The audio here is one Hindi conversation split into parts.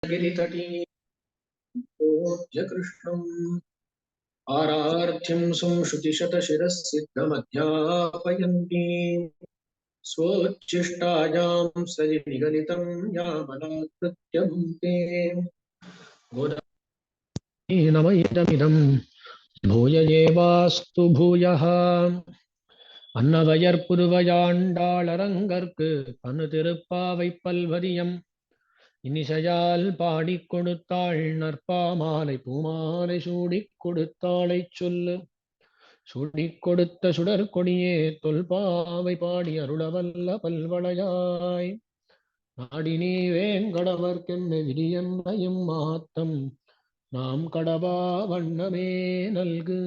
गिरितटी कृष्णम् आरार्ध्यं संश्रुतिशतशिरःसिद्धमध्यापयन्ती स्वोच्छिष्टायां सृजनिगलितं यामनाकृत्य भुङ्क्ते गोदानमैदमिदं भूय एवास्तु भूयः அன்னவயற்புதுவையாண்டாளரங்கற்கு பன்னு திருப்பாவை பல்வதியம் இனிசையால் பாடிக் கொடுத்தாள் நற்பாமாலை பூமாலை சூடிக் கொடுத்தாளைச் சொல்லு சூடிக் கொடுத்த சுடர் கொடியே தொல்பாவை பாடி அருளவல்ல பல்வளையாய் நாடினே வேங்கடவர்க்கென்ன விதியன்னையும் மாத்தம் நாம் கடவா வண்ணமே நல்கு.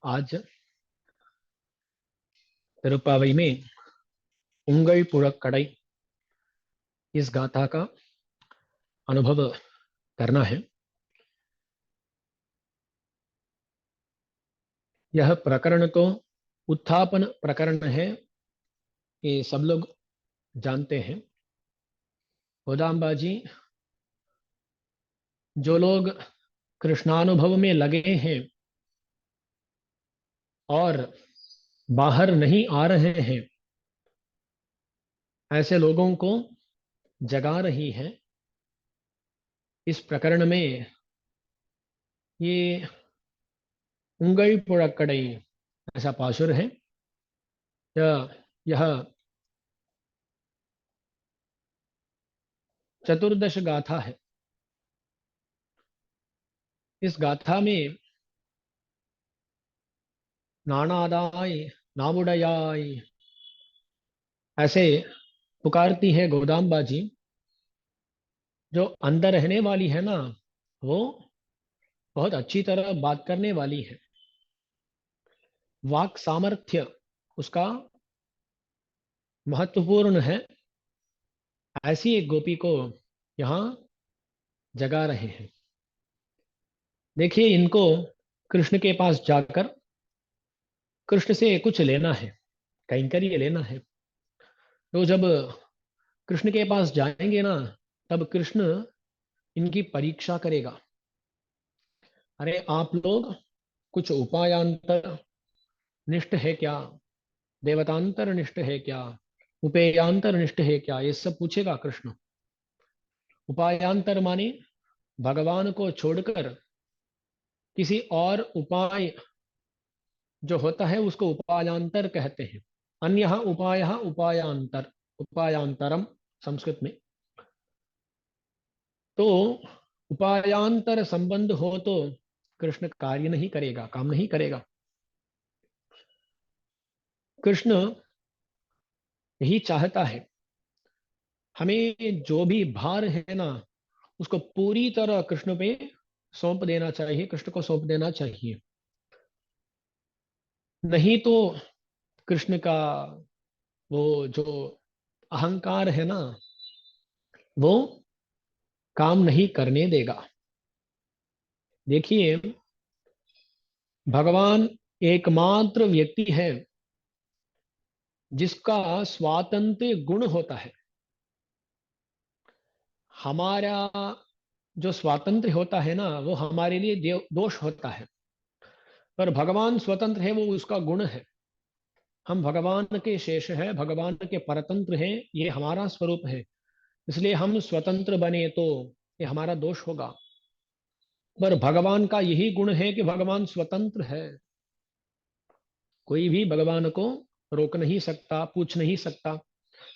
आज तिरुपावई में उंगल पुழக்கடை इस गाथा का अनुभव करना है। यह प्रकरण तो उत्थापन प्रकरण है, ये सब लोग जानते हैं। गोदाम्बा जी, जो लोग कृष्णानुभव में लगे हैं और बाहर नहीं आ रहे हैं, ऐसे लोगों को जगा रही है। इस प्रकरण में ये उंगल पुழக்கடை ऐसा पाशुर है। यह चतुर्दश गाथा है। इस गाथा में नानादाय नामुडयाय ऐसे पुकारती है गोदाम्बा जी। जो अंदर रहने वाली है ना, वो बहुत अच्छी तरह बात करने वाली है। वाक सामर्थ्य उसका महत्वपूर्ण है। ऐसी एक गोपी को यहाँ जगा रहे हैं। देखिए, इनको कृष्ण के पास जाकर कृष्ण से कुछ लेना है, कैंकर्य लेना है। तो जब कृष्ण के पास जाएंगे ना, तब कृष्ण इनकी परीक्षा करेगा। अरे आप लोग कुछ उपायांतर निष्ठ है क्या, देवतांतर निष्ठ है क्या, उपेयांतर निष्ठ है क्या, ये सब पूछेगा कृष्ण। उपायांतर माने भगवान को छोड़कर किसी और उपाय जो होता है उसको उपायांतर कहते हैं। अन्य उपाय उपायांतर, उपायांतरम संस्कृत में। तो उपायांतर संबंध हो तो कृष्ण कार्य नहीं करेगा, काम नहीं करेगा। कृष्ण यही चाहता है, हमें जो भी भार है ना, उसको पूरी तरह कृष्ण पे सौंप देना चाहिए, कृष्ण को सौंप देना चाहिए। नहीं तो कृष्ण का वो जो अहंकार है ना, वो काम नहीं करने देगा। देखिए, भगवान एकमात्र व्यक्ति है जिसका स्वातंत्र्य गुण होता है। हमारा जो स्वातंत्र्य होता है ना, वो हमारे लिए दोष होता है। पर भगवान स्वतंत्र है, वो उसका गुण है। हम भगवान के शेष है, भगवान के परतंत्र हैं, ये हमारा स्वरूप है। इसलिए हम स्वतंत्र बने तो ये हमारा दोष होगा। पर भगवान का यही गुण है कि भगवान स्वतंत्र है। कोई भी भगवान को रोक नहीं सकता, पूछ नहीं सकता,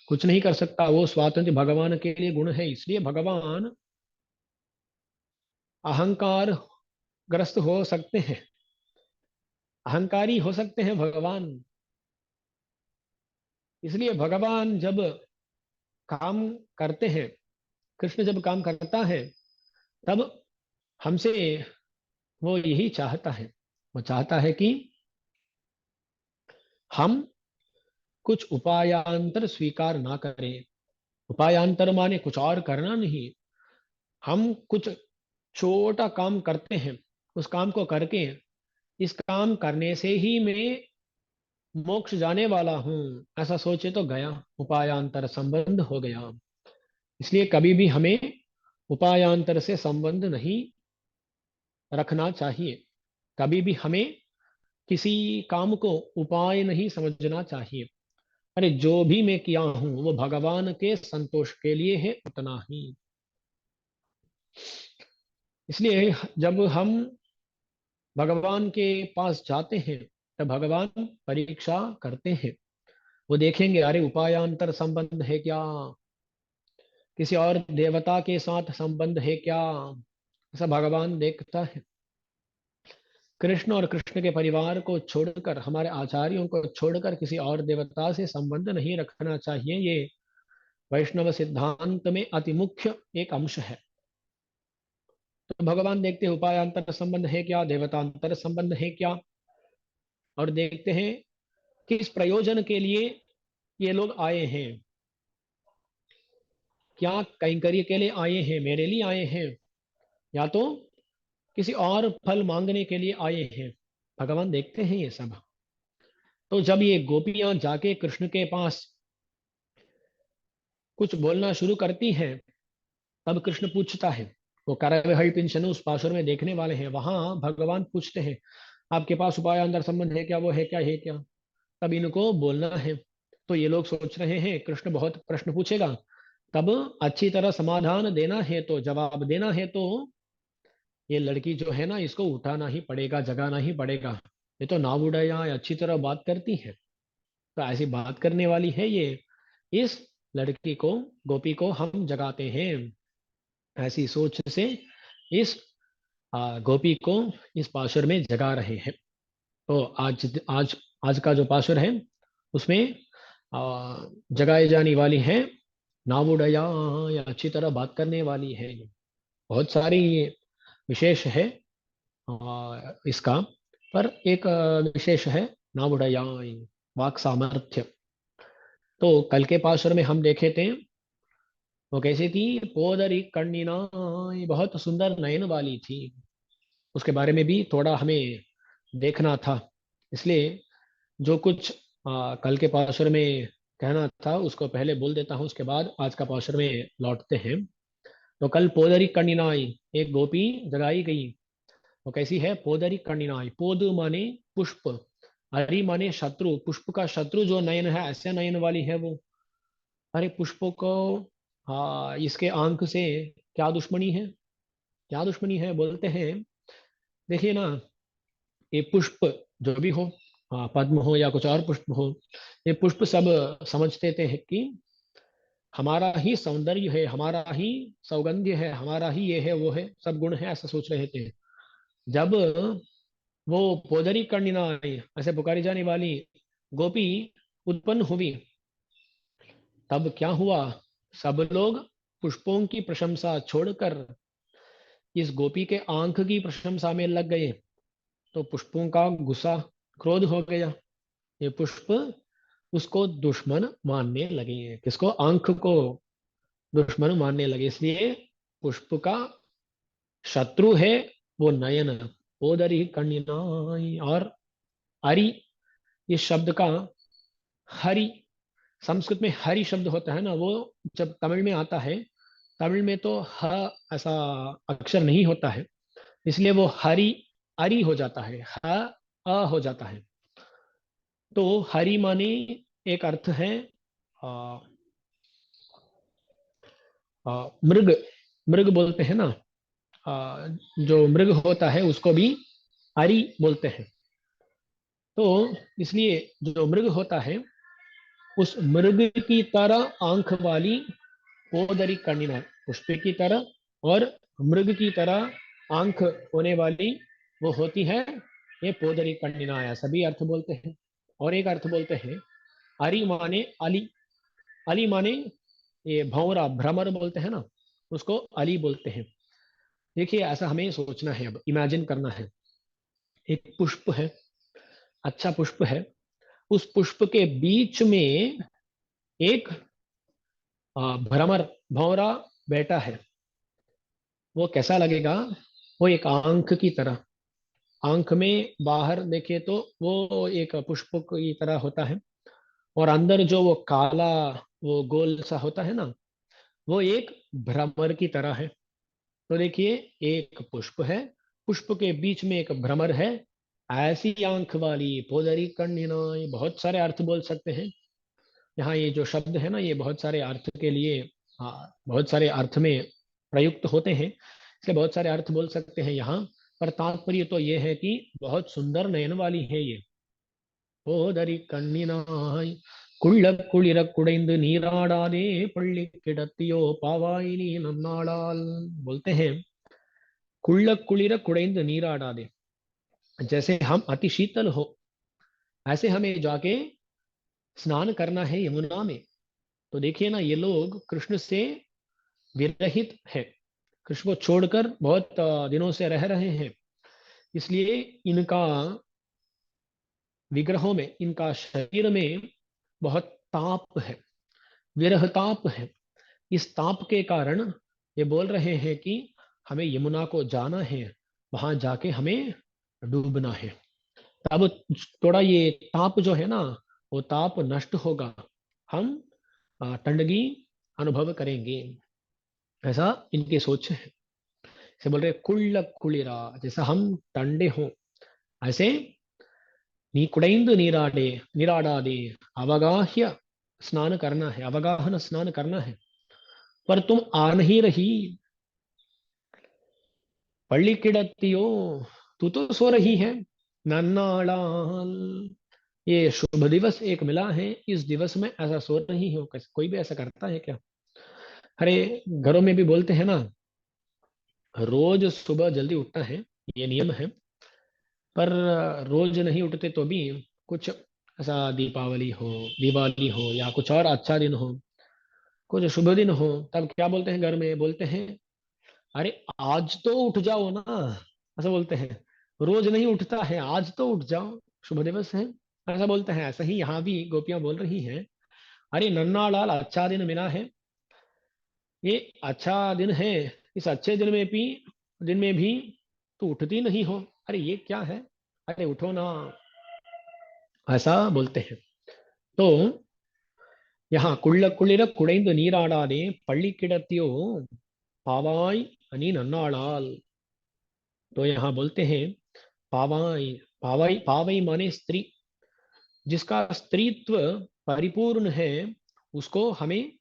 कुछ नहीं कर सकता। वो स्वातंत्र भगवान के लिए गुण है। इसलिए भगवान अहंकार ग्रस्त हो सकते हैं, अहंकारी हो सकते हैं भगवान। इसलिए भगवान जब काम करते हैं, कृष्ण जब काम करता है, तब हमसे वो यही चाहता है। वो चाहता है कि हम कुछ उपायांतर स्वीकार ना करें। उपायांतर माने कुछ और करना नहीं, हम कुछ छोटा काम करते हैं, उस काम को करके इस काम करने से ही मैं मोक्ष जाने वाला हूं, ऐसा सोचे तो गया, उपायांतर संबंध हो गया। इसलिए कभी भी हमें उपायांतर से संबंध नहीं रखना चाहिए। कभी भी हमें किसी काम को उपाय नहीं समझना चाहिए। अरे जो भी मैं किया हूं वो भगवान के संतोष के लिए है, उतना ही। इसलिए जब हम भगवान के पास जाते हैं तब भगवान परीक्षा करते हैं। वो देखेंगे, अरे उपायांतर संबंध है क्या, किसी और देवता के साथ संबंध है क्या, ऐसा भगवान देखता है। कृष्ण और कृष्ण के परिवार को छोड़कर, हमारे आचार्यों को छोड़कर किसी और देवता से संबंध नहीं रखना चाहिए। ये वैष्णव सिद्धांत में अति मुख्य एक अंश है। तो भगवान देखते हैं उपायांतर संबंध है क्या, देवतांतर संबंध है क्या, और देखते हैं किस प्रयोजन के लिए ये लोग आए हैं। क्या कैंकर्य के लिए आए हैं, मेरे लिए आए हैं, या तो किसी और फल मांगने के लिए आए हैं। भगवान देखते हैं ये सब। तो जब ये गोपियां जाके कृष्ण के पास कुछ बोलना शुरू करती हैं, तब कृष्ण पूछता है, वो करवहल पिंचन उस पाशुर में देखने वाले हैं, वहां भगवान पूछते हैं, आपके पास उपाय अंदर संबंध है क्या, वो है क्या, है क्या। तब इनको बोलना है। तो ये लोग सोच रहे हैं कृष्ण बहुत प्रश्न पूछेगा, तब अच्छी तरह समाधान देना है, तो जवाब देना है, तो ये लड़की जो है ना, इसको उठाना ही पड़ेगा, जगाना ही पड़ेगा। ये तो नाव उड़ाया अच्छी तरह बात करती है, तो ऐसी बात करने वाली है ये, इस लड़की को, गोपी को हम जगाते हैं। ऐसी सोच से इस गोपी को इस पाशुर में जगा रहे हैं। तो आज आज आज का जो पाशुर है उसमें जगाई जाने वाली है नावुडया, या अच्छी तरह बात करने वाली है। बहुत सारी विशेष है इसका, पर एक विशेष है नावुडया, वाक सामर्थ्य। तो कल के पाशुर में हम देखे थे, वो कैसी थी, पोदरी कण्ಣಿना, बहुत सुंदर नयन वाली थी। उसके बारे में भी थोड़ा हमें देखना था। इसलिए जो कुछ कल के पाशुर में कहना था उसको पहले बोल देता हूँ, उसके बाद आज का पाशुर में लौटते हैं। तो कल पोदरी कण्ಣಿनाई, एक गोपी जगाई गई। वो कैसी है, पोदरी कण्ಣಿनाई, पोद माने पुष्प, हरि माने शत्रु, पुष्प का शत्रु जो नयन है, ऐसे नयन वाली है वो। अरे पुष्पों को, इसके आंख से क्या दुश्मनी है, क्या दुश्मनी है बोलते हैं। देखिए ना, ये पुष्प जो भी हो, पद्म हो या कुछ और पुष्प हो, ये पुष्प सब समझते थे कि हमारा ही सौंदर्य है, हमारा ही सौगंध्य है, हमारा ही ये है वो है, सब गुण है, ऐसा सोच रहे थे। जब वो पोदरी कर्णिना आई, ऐसे पुकारी जाने वाली गोपी उत्पन्न हुई, तब क्या हुआ, सब लोग पुष्पों की प्रशंसा छोड़कर इस गोपी के आंख की प्रशंसा में लग गए। तो पुष्पों का गुस्सा, क्रोध हो गया। ये पुष्प उसको दुश्मन मानने लगे, किसको, आंख को दुश्मन मानने लगे। इसलिए पुष्प का शत्रु है वो नयन। ओदरी कण्ಣಿನಾಯಿ, और अरि, इस शब्द का हरि, संस्कृत में हरि शब्द होता है ना, वो जब तमिल में आता है, तमिल में तो ह ऐसा अक्षर नहीं होता है, इसलिए वो हरि अरि हो जाता है, ह अ हो जाता है। तो हरि माने एक अर्थ है आ, मृग, मृग बोलते हैं ना, जो मृग होता है उसको भी हरि बोलते हैं। तो इसलिए जो मृग होता है, उस मृग की तरह आंख वाली पोदरी कर्णिना, पुष्प की तरह और मृग की तरह आंख होने वाली वो होती है, ये पोदरी कर्णिना, ऐसा भी अर्थ बोलते हैं। और एक अर्थ बोलते हैं अरि माने अली, अली माने ये भंवरा, भ्रमर बोलते हैं ना, उसको अली बोलते हैं। देखिए ऐसा हमें सोचना है, अब इमेजिन करना है एक पुष्प है, अच्छा पुष्प है, उस पुष्प के बीच में एक भ्रमर, भौरा बैठा है। वो कैसा लगेगा? वो एक आंख की तरह, आंख में बाहर देखे तो वो एक पुष्प की तरह होता है, और अंदर जो वो काला, वो गोल सा होता है ना, वो एक भ्रमर की तरह है। तो देखिए, एक पुष्प है, पुष्प के बीच में एक भ्रमर है, ऐसी आंख वाली पोदरी कण्ಣಿನಾಯ್, बहुत सारे अर्थ बोल सकते हैं। यहाँ ये जो शब्द है ना, ये बहुत सारे अर्थ के लिए, बहुत सारे अर्थ में प्रयुक्त होते हैं, इसलिए बहुत सारे अर्थ बोल सकते हैं यहाँ। पर तात्पर्य तो ये है कि बहुत सुंदर नयन वाली है ये। போதரி கண்ணினாய் குள்ள குளிர குடைந்து நீராடாதே பள்ளி கிடத்திयो पावाई नी नन्नाड़ाल। बोलते हैं, कुल्ल कुளிர कुடைந்து நீராடாதே, जैसे हम अति शीतल हो, ऐसे हमें जाके स्नान करना है यमुना में। तो देखिए ना, ये लोग कृष्ण से विरहित है, कृष्ण को छोड़कर बहुत दिनों से रह रहे हैं, इसलिए इनका विग्रहों में, इनका शरीर में बहुत ताप है, विरह ताप है। इस ताप के कारण ये बोल रहे हैं कि हमें यमुना को जाना है, वहां जाके हमें डूबना है। तब थोड़ा ये ताप जो है ना, वो ताप नष्ट होगा, हम ठंडगी अनुभव करेंगे, ऐसा इनकी सोच है। से बोल रहे कुल्ल कुलिरा, जैसा हम ठंडे हों, ऐसे नी कुड़ैंद नीराडे, निराडादे, अवगाह्य स्नान करना है, अवगाहन स्नान करना है। पर तुम आ नहीं रही, पल्ली किड़तियो, तू तो सो रही है, नन्नाड़ाल। ये शुभ दिवस एक मिला है, इस दिवस में ऐसा सो रही हो? कोई भी ऐसा करता है क्या? अरे, घरों में भी बोलते हैं ना, रोज सुबह जल्दी उठना है, ये नियम है। पर रोज नहीं उठते तो भी कुछ ऐसा दीपावली हो, दिवाली हो, या कुछ और अच्छा दिन हो, कुछ शुभ दिन हो, तब क्या बोलते हैं घर में? बोलते हैं, अरे आज तो उठ जाओ ना, ऐसा बोलते हैं। रोज नहीं उठता है, आज तो उठ जाओ, शुभ दिवस है, ऐसा बोलते हैं। ऐसा ही यहाँ भी गोपियां बोल रही हैं, अरे नन्ना लाल, अच्छा दिन मिला है, ये अच्छा दिन है, इस अच्छे दिन में भी तू उठती नहीं हो, अरे ये क्या है, अरे उठो ना, ऐसा बोलते हैं। तो यहाँ कुள்ள குளிர குடைந்து நீராடாதே பள்ளி கிடத்திयो पावाई अनि नन्नाड़ाल। तो यहाँ बोलते हैं, पावाई, पावाई पावई माने स्त्री, जिसका स्त्रीत्व परिपूर्ण है, उसको हमें,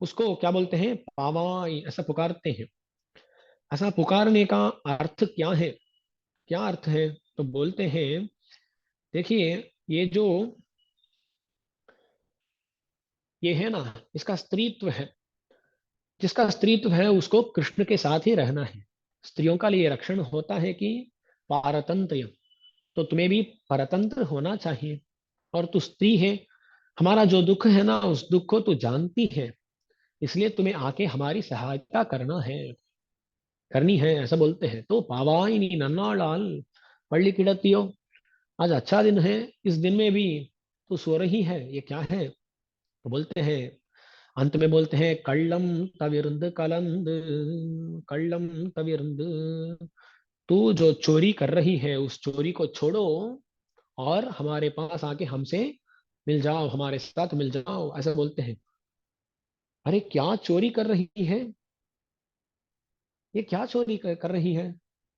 उसको क्या बोलते हैं? पावाई, ऐसा पुकारते हैं। ऐसा पुकारने का अर्थ क्या है? क्या अर्थ है? तो बोलते हैं, देखिए, ये जो, ये है ना, इसका स्त्रीत्व है, जिसका स्त्रीत्व है उसको कृष्ण के साथ ही रहना है। स्त्रियों का लिए रक्षण होता है कि पारतंत्र, तो तुम्हें भी परतंत्र होना चाहिए। और तू स्त्री है, हमारा जो दुख है ना, उस दुख को तू जानती है, इसलिए तुम्हें आके हमारी सहायता करनी है, ऐसा बोलते हैं। तो पावाइनी नन्नालाल पल्ली किड़तियो, आज अच्छा दिन है, इस दिन में भी तू सो रही है, ये क्या है? तो बोलते हैं, अंत में बोलते हैं, कल्लम तविरुंद कलंद, कल्लम तविरुंद, तू जो चोरी कर रही है उस चोरी को छोड़ो, और हमारे पास आके हमसे मिल जाओ, हमारे साथ मिल जाओ, ऐसा बोलते हैं। अरे क्या चोरी कर रही है, ये क्या चोरी कर रही है,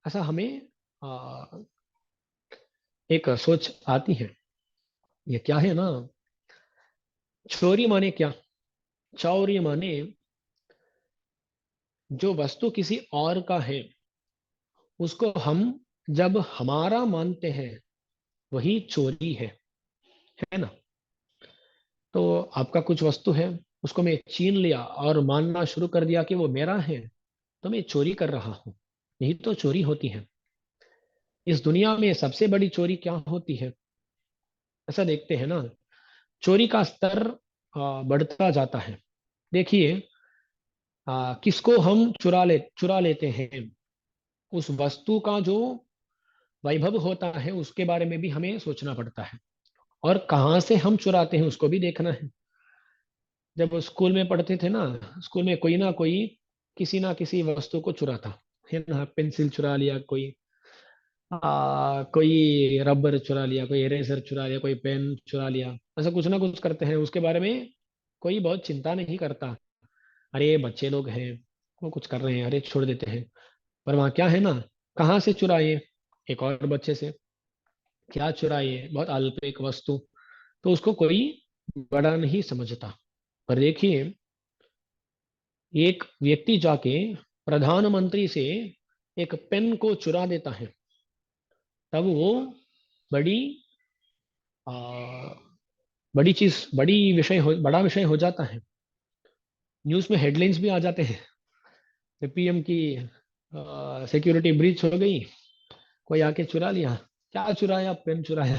ऐसा हमें आ, एक सोच आती है। ये क्या है ना, चोरी माने क्या? चौरी माने जो वस्तु किसी और का है, उसको हम जब हमारा मानते हैं, वही चोरी है ना? तो आपका कुछ वस्तु है, उसको मैं छीन लिया और मानना शुरू कर दिया कि वो मेरा है, तो मैं चोरी कर रहा हूं, यही तो चोरी होती है। इस दुनिया में सबसे बड़ी चोरी क्या होती है? ऐसा देखते हैं ना, चोरी का स्तर बढ़ता जाता है। देखिए, किसको हम चुरा लेते हैं? उस वस्तु का जो वैभव होता है उसके बारे में भी हमें सोचना पड़ता है। और कहाँ से हम चुराते हैं उसको भी देखना है। जब स्कूल में पढ़ते थे ना, स्कूल में कोई ना कोई किसी ना किसी वस्तु को चुराता है ना। पेंसिल चुरा लिया कोई, कोई रबर चुरा लिया, कोई इरेजर चुरा लिया, कोई पेन चुरा लिया। ऐसा कुछ ना कुछ करते हैं, उसके बारे में कोई बहुत चिंता नहीं करता। अरे बच्चे लोग हैं, वो कुछ कर रहे हैं, अरे छोड़ देते हैं। पर वहाँ क्या है ना, कहाँ से चुराए, एक और बच्चे से। क्या चुराए, बहुत अल्प एक वस्तु, तो उसको कोई बड़ा नहीं समझता। पर देखिए, एक व्यक्ति जाके प्रधानमंत्री से एक पेन को चुरा देता है, तब वो बड़ी आ, बड़ी चीज, बड़ा विषय हो जाता है। न्यूज में हेडलाइंस भी आ जाते हैं, पीएम की सिक्योरिटी ब्रीच हो गई, कोई आके चुरा लिया। क्या चुराया, पेन चुराया।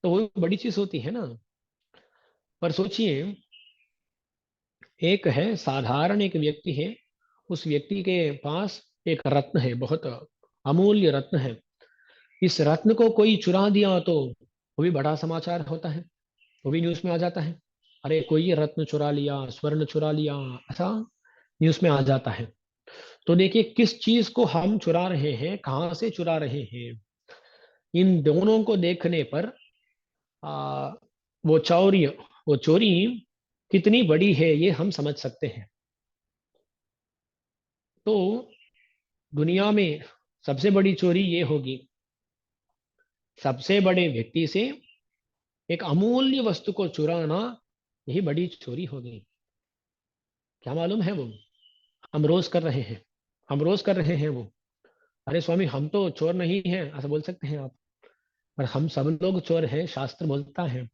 तो वो बड़ी चीज होती है ना। पर सोचिए, एक है साधारण एक व्यक्ति है, उस व्यक्ति के पास एक रत्न है, बहुत अमूल्य रत्न है। इस रत्न को कोई चुरा दिया तो वो भी बड़ा समाचार होता है, वो भी न्यूज में आ जाता है। अरे कोई ये रत्न चुरा लिया, स्वर्ण चुरा लिया, ऐसा न्यूज में आ जाता है। तो देखिए, किस चीज को हम चुरा रहे हैं, कहाँ से चुरा रहे हैं, इन दोनों को देखने पर आ, वो चौर्य, वो चोरी कितनी बड़ी है ये हम समझ सकते हैं। तो दुनिया में सबसे बड़ी चोरी ये होगी, सबसे बड़े व्यक्ति से एक अमूल्य वस्तु को चुराना, यही बड़ी चोरी होगी। क्या मालूम है वो, हम रोज कर रहे हैं, हम रोज कर रहे हैं वो। अरे स्वामी, हम तो चोर नहीं हैं, ऐसा बोल सकते हैं आप। पर हम सब लोग चोर हैं, शास्त्र बोलता है,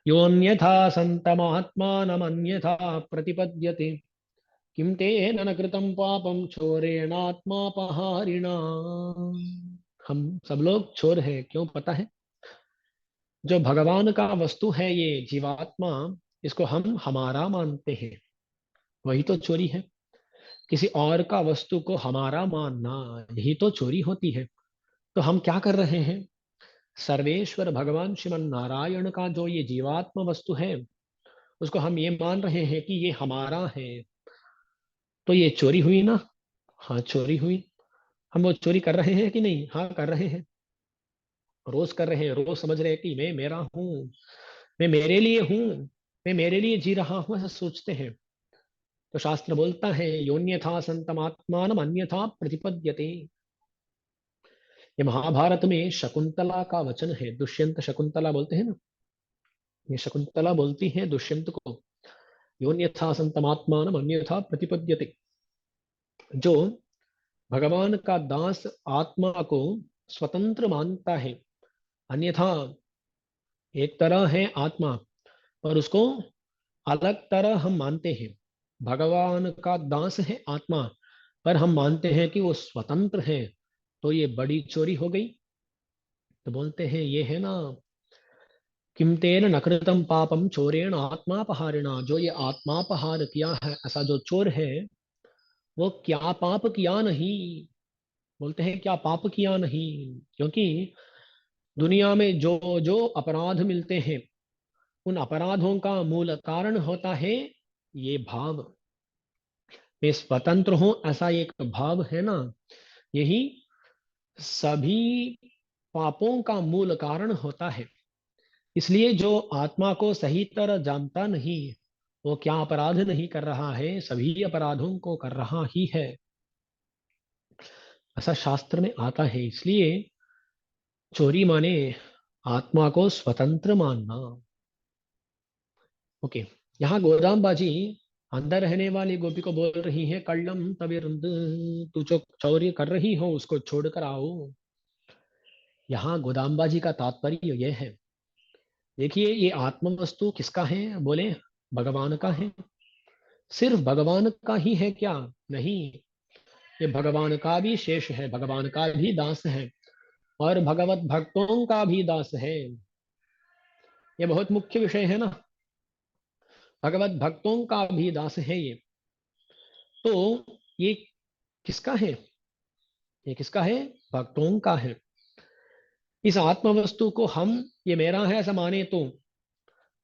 योन्यथा संतमात्मानमन्यथा प्रतिपद्यते, किम तेन न कृतं पापम चोरेणात्मापहारिणा। हम सब लोग चोर हैं, क्यों पता है? जो भगवान का वस्तु है ये जीवात्मा, इसको हम हमारा मानते हैं, वही तो चोरी है। किसी और का वस्तु को हमारा मानना, यही तो चोरी होती है। तो हम क्या कर रहे हैं, सर्वेश्वर भगवान श्रीमन नारायण का जो ये जीवात्मा वस्तु है, उसको हम ये मान रहे हैं कि ये हमारा है। तो ये चोरी हुई ना। हाँ, चोरी हुई। हम वो चोरी कर रहे हैं कि नहीं? हाँ, कर रहे हैं, रोज कर रहे हैं। रोज समझ रहे हैं कि मैं मेरा हूँ, मैं मेरे लिए हूँ, मैं मेरे लिए जी रहा हूँ, ऐसा सोचते हैं। तो शास्त्र बोलता है, योन्यथा संतमात्मान अन्यथा प्रतिपद्यते। ये महाभारत में शकुंतला का वचन है, दुष्यंत शकुंतला बोलते हैं ना, ये शकुंतला बोलती है दुष्यंत को, योन्यथा संतमात्मान अन्यथा प्रतिपद्यते। जो भगवान का दास आत्मा को स्वतंत्र मानता है, अन्यथा एक तरह है आत्मा, पर उसको अलग तरह हम मानते हैं। भगवान का दास है आत्मा, पर हम मानते हैं कि वो स्वतंत्र है, तो ये बड़ी चोरी हो गई। तो बोलते हैं ये है ना, किम तेन नकृतम पापम चोरेण आत्मापहारिणा। जो ये आत्मापहार किया है, ऐसा जो चोर है, वो क्या पाप किया नहीं। बोलते हैं क्या पाप किया नहीं, क्योंकि दुनिया में जो जो अपराध मिलते हैं, उन अपराधों का मूल कारण होता है ये भाव। मैं स्वतंत्र हूं, ऐसा एक भाव है ना, यही सभी पापों का मूल कारण होता है। इसलिए जो आत्मा को सही तरह जानता नहीं, वो क्या अपराध नहीं कर रहा है, सभी अपराधों को कर रहा ही है, ऐसा शास्त्र में आता है। इसलिए चोरी माने आत्मा को स्वतंत्र मानना। ओके। यहाँ गोदाम बाजी अंदर रहने वाली गोपी को बोल रही है, कल्लम तविरुंद, तू जो चौर्य कर रही हो उसको छोड़कर आओ। यहाँ गोदामबाजी का तात्पर्य यह है, देखिए ये आत्म वस्तु किसका है, बोले भगवान का है। सिर्फ भगवान का ही है क्या? नहीं, ये भगवान का भी शेष है, भगवान का भी दास है, और भगवत भक्तों का भी दास है। ये बहुत मुख्य विषय है ना, भगवत भक्तों का भी दास है ये। तो ये किसका है? ये किसका है? भक्तों का है। इस आत्म वस्तु को हम ये मेरा है ऐसा माने तो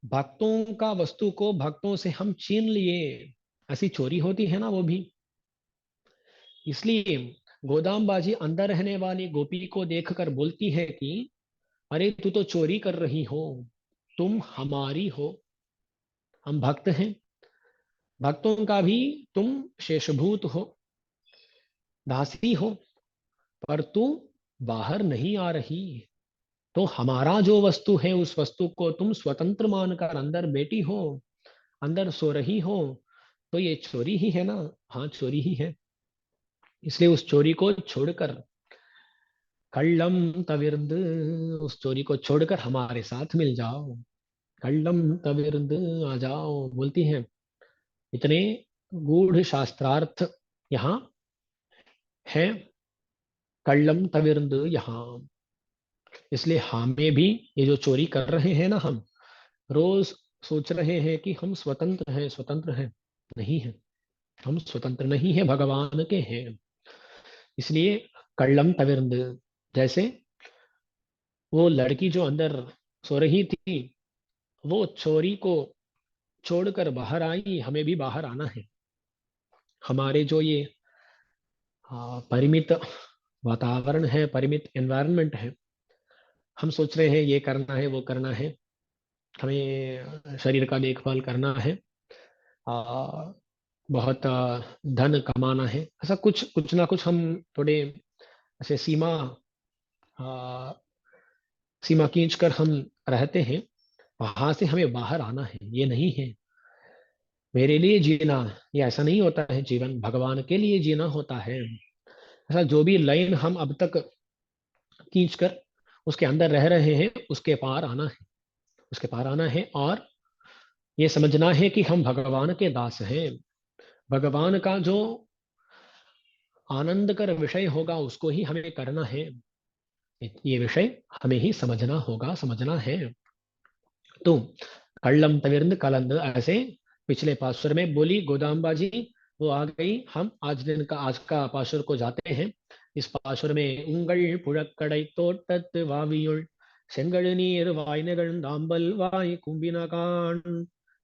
भक्तों का वस्तु को भक्तों से हम छीन लिए, ऐसी चोरी होती है ना वो भी। इसलिए गोदाम बाजी अंदर रहने वाली गोपी को देखकर बोलती है कि अरे तू तो चोरी कर रही हो, तुम हमारी हो, हम भक्त हैं, भक्तों का भी तुम शेषभूत हो, दासी हो, पर तू बाहर नहीं आ रही, तो हमारा जो वस्तु है उस वस्तु को तुम स्वतंत्र मानकर अंदर बैठी हो, अंदर सो रही हो, तो ये चोरी ही है ना। हाँ चोरी ही है। इसलिए उस चोरी को छोड़कर, कल्लम तविर्द, उस चोरी को छोड़कर हमारे साथ मिल जाओ, कल्लम तविर्द, आ जाओ बोलती हैं। इतने गूढ़ शास्त्रार्थ यहाँ है, कल्लम तविर्द यहाँ। इसलिए हमें भी, ये जो चोरी कर रहे हैं ना हम, रोज सोच रहे हैं कि हम स्वतंत्र हैं, स्वतंत्र हैं, नहीं है, हम स्वतंत्र नहीं है, भगवान के हैं। इसलिए कल्लम तविर्द, जैसे वो लड़की जो अंदर सो रही थी, वो चोरी को छोड़कर बाहर आई, हमें भी बाहर आना है। हमारे जो ये परिमित वातावरण है, परिमित एनवायरनमेंट है, हम सोच रहे हैं ये करना है वो करना है, हमें शरीर का देखभाल करना है, आ, बहुत धन कमाना है, ऐसा कुछ कुछ ना कुछ हम थोड़े ऐसे आ, सीमा खींच कर हम रहते हैं। वहां से हमें बाहर आना है, ये नहीं है मेरे लिए जीना, ये ऐसा नहीं होता है, जीवन भगवान के लिए जीना होता है। ऐसा जो भी लाइन हम अब तक खींच कर उसके अंदर रह रहे हैं, उसके पार आना है, उसके पार आना है। और ये समझना है कि हम भगवान के दास हैं, भगवान का जो आनंद कर विषय होगा उसको ही हमें करना है, ये विषय हमें ही समझना होगा, समझना है। तो कल्लम तविर्द कलंद, ऐसे पिछले पासुर में बोली गोदाम्बा जी, वो आ गई। हम आज का पासुर को जाते हैं। इस पासुर में उंगल पुழக்கடை தோட்டத்து வாவியுள் செங்கழு நீர் வாய்நெகழ்ந்தாம்பல் வாய் கும்பினகான்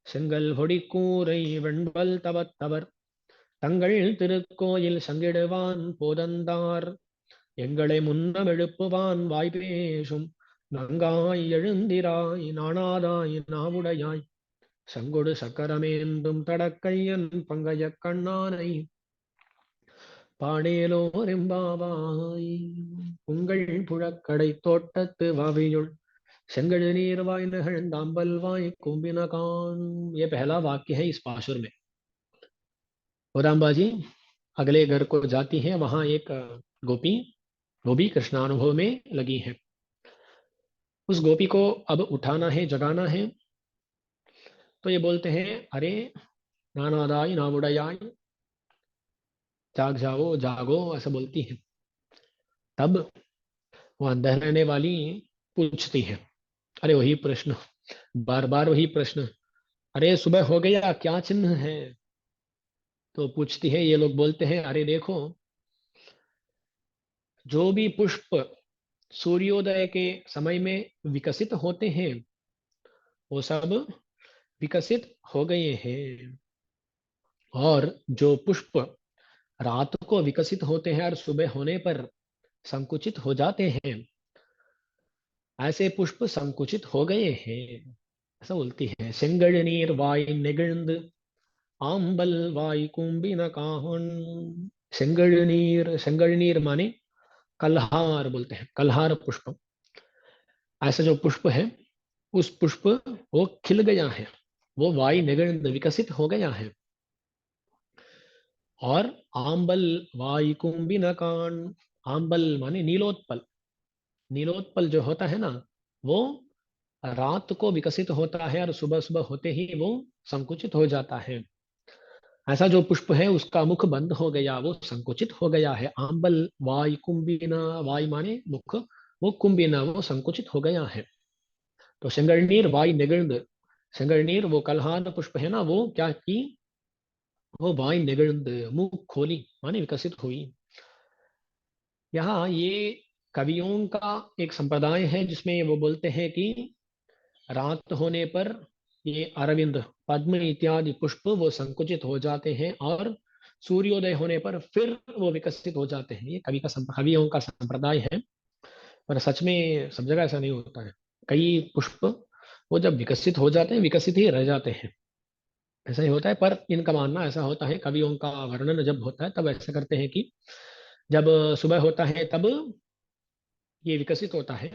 செங்கல் பொடி கூரை வெண்பல் தவத்தவர் தங்கள் திருக்கோயில் சங்கிடுவான் போதந்தார் எங்களை முன்னம் எழுப்புவான் வாய்ப்பேசும் நங்காய் எழுந்திராய் நாணாதாய் நாவுடையாய் சங்கொடு சக்கரமேந்தும் தடக்கையன் பங்கைய கண்ணானை பாடேலோரெம்பாவாய் உங்கள் புழக்கடை தோட்டத்து வாவியுள் செங்கழு நீர் वाय नहळंदांबल वाय कुंभिनकान। ये पहला वाक्य है इस पाशुर में। गोदाम्बा जी अगले घर को जाती है, वहां एक गोपी, वो भी कृष्णानुभव में लगी है। उस गोपी को अब उठाना है, जगाना है। तो ये बोलते हैं अरे नानादाई नावुड़ाई, जाग जाओ जागो, ऐसा बोलती है। तब वो अंदर रहने वाली पूछती है, अरे वही प्रश्न, बार बार वही प्रश्न, अरे सुबह हो गया, क्या चिन्ह है। तो पूछती है, ये लोग बोलते हैं अरे देखो, जो भी पुष्प सूर्योदय के समय में विकसित होते हैं वो सब विकसित हो गए हैं, और जो पुष्प रात को विकसित होते हैं और सुबह होने पर संकुचित हो जाते हैं, ऐसे पुष्प संकुचित हो गए हैं, ऐसा बोलती है। செங்கழு நீர் வாய் நெகிழ்ந்து आंबल वाई कुंभी न काहन। செங்கழு நீர் माने कल्हार बोलते हैं, कल्हार पुष्प। ऐसा जो पुष्प है, उस पुष्प वो खिल गया है, वो वाई निगंध विकसित हो गया है। और आंबल वाई कुंभी न कान, आंबल माने नीलोत्पल, नीलोत्पल जो होता है ना, वो रात को विकसित होता है और सुबह सुबह होते ही वो संकुचित हो जाता है। ऐसा जो पुष्प है उसका मुख बंद हो गया, वो संकुचित हो गया है। आंबल वाई कुंभिना, वाई माने मुख, वो कुंभिना वो संकुचित हो गया है। तो सिंगरणीर वाई निगंध, सिंगरणीर वो कल्हान पुष्प है ना, वो क्या की, वो वाई निगंध मुख खोली माने विकसित हुई। यहाँ ये कवियों का एक संप्रदाय है जिसमें वो बोलते हैं कि रात होने पर ये अरविंद, पद्म इत्यादि पुष्प वो संकुचित हो जाते हैं और सूर्योदय होने पर फिर वो विकसित हो जाते हैं। ये कवियों का संप्रदाय है। पर सच में सब जगह ऐसा नहीं होता है। कई पुष्प वो जब विकसित हो जाते हैं, विकसित ही रह जाते हैं, ऐसा ही होता है। पर इनका मानना ऐसा होता है, कवियों का वर्णन जब होता है तब ऐसा करते हैं कि जब सुबह होता है तब ये विकसित होता है,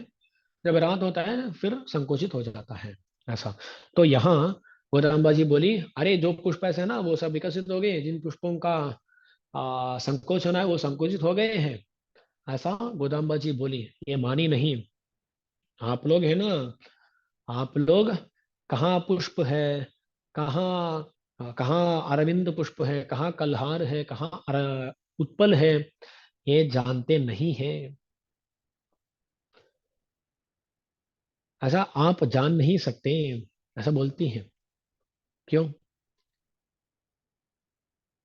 जब रात होता है फिर संकुचित हो जाता है, ऐसा। तो यहाँ गोदाम्बा जी बोली, अरे जो पुष्प ऐसे है ना वो सब विकसित हो गए, जिन पुष्पों का संकोच होना है वो संकुचित हो गए हैं, ऐसा गोदाम्बा जी बोली। ये मानी नहीं। आप लोग है ना, आप लोग कहाँ पुष्प है, कहाँ कहाँ अरविंद पुष्प है, कहाँ कल्हार है, कहाँ उत्पल है, ये जानते नहीं है। ऐसा आप जान नहीं सकते, ऐसा बोलती हैं। क्यों?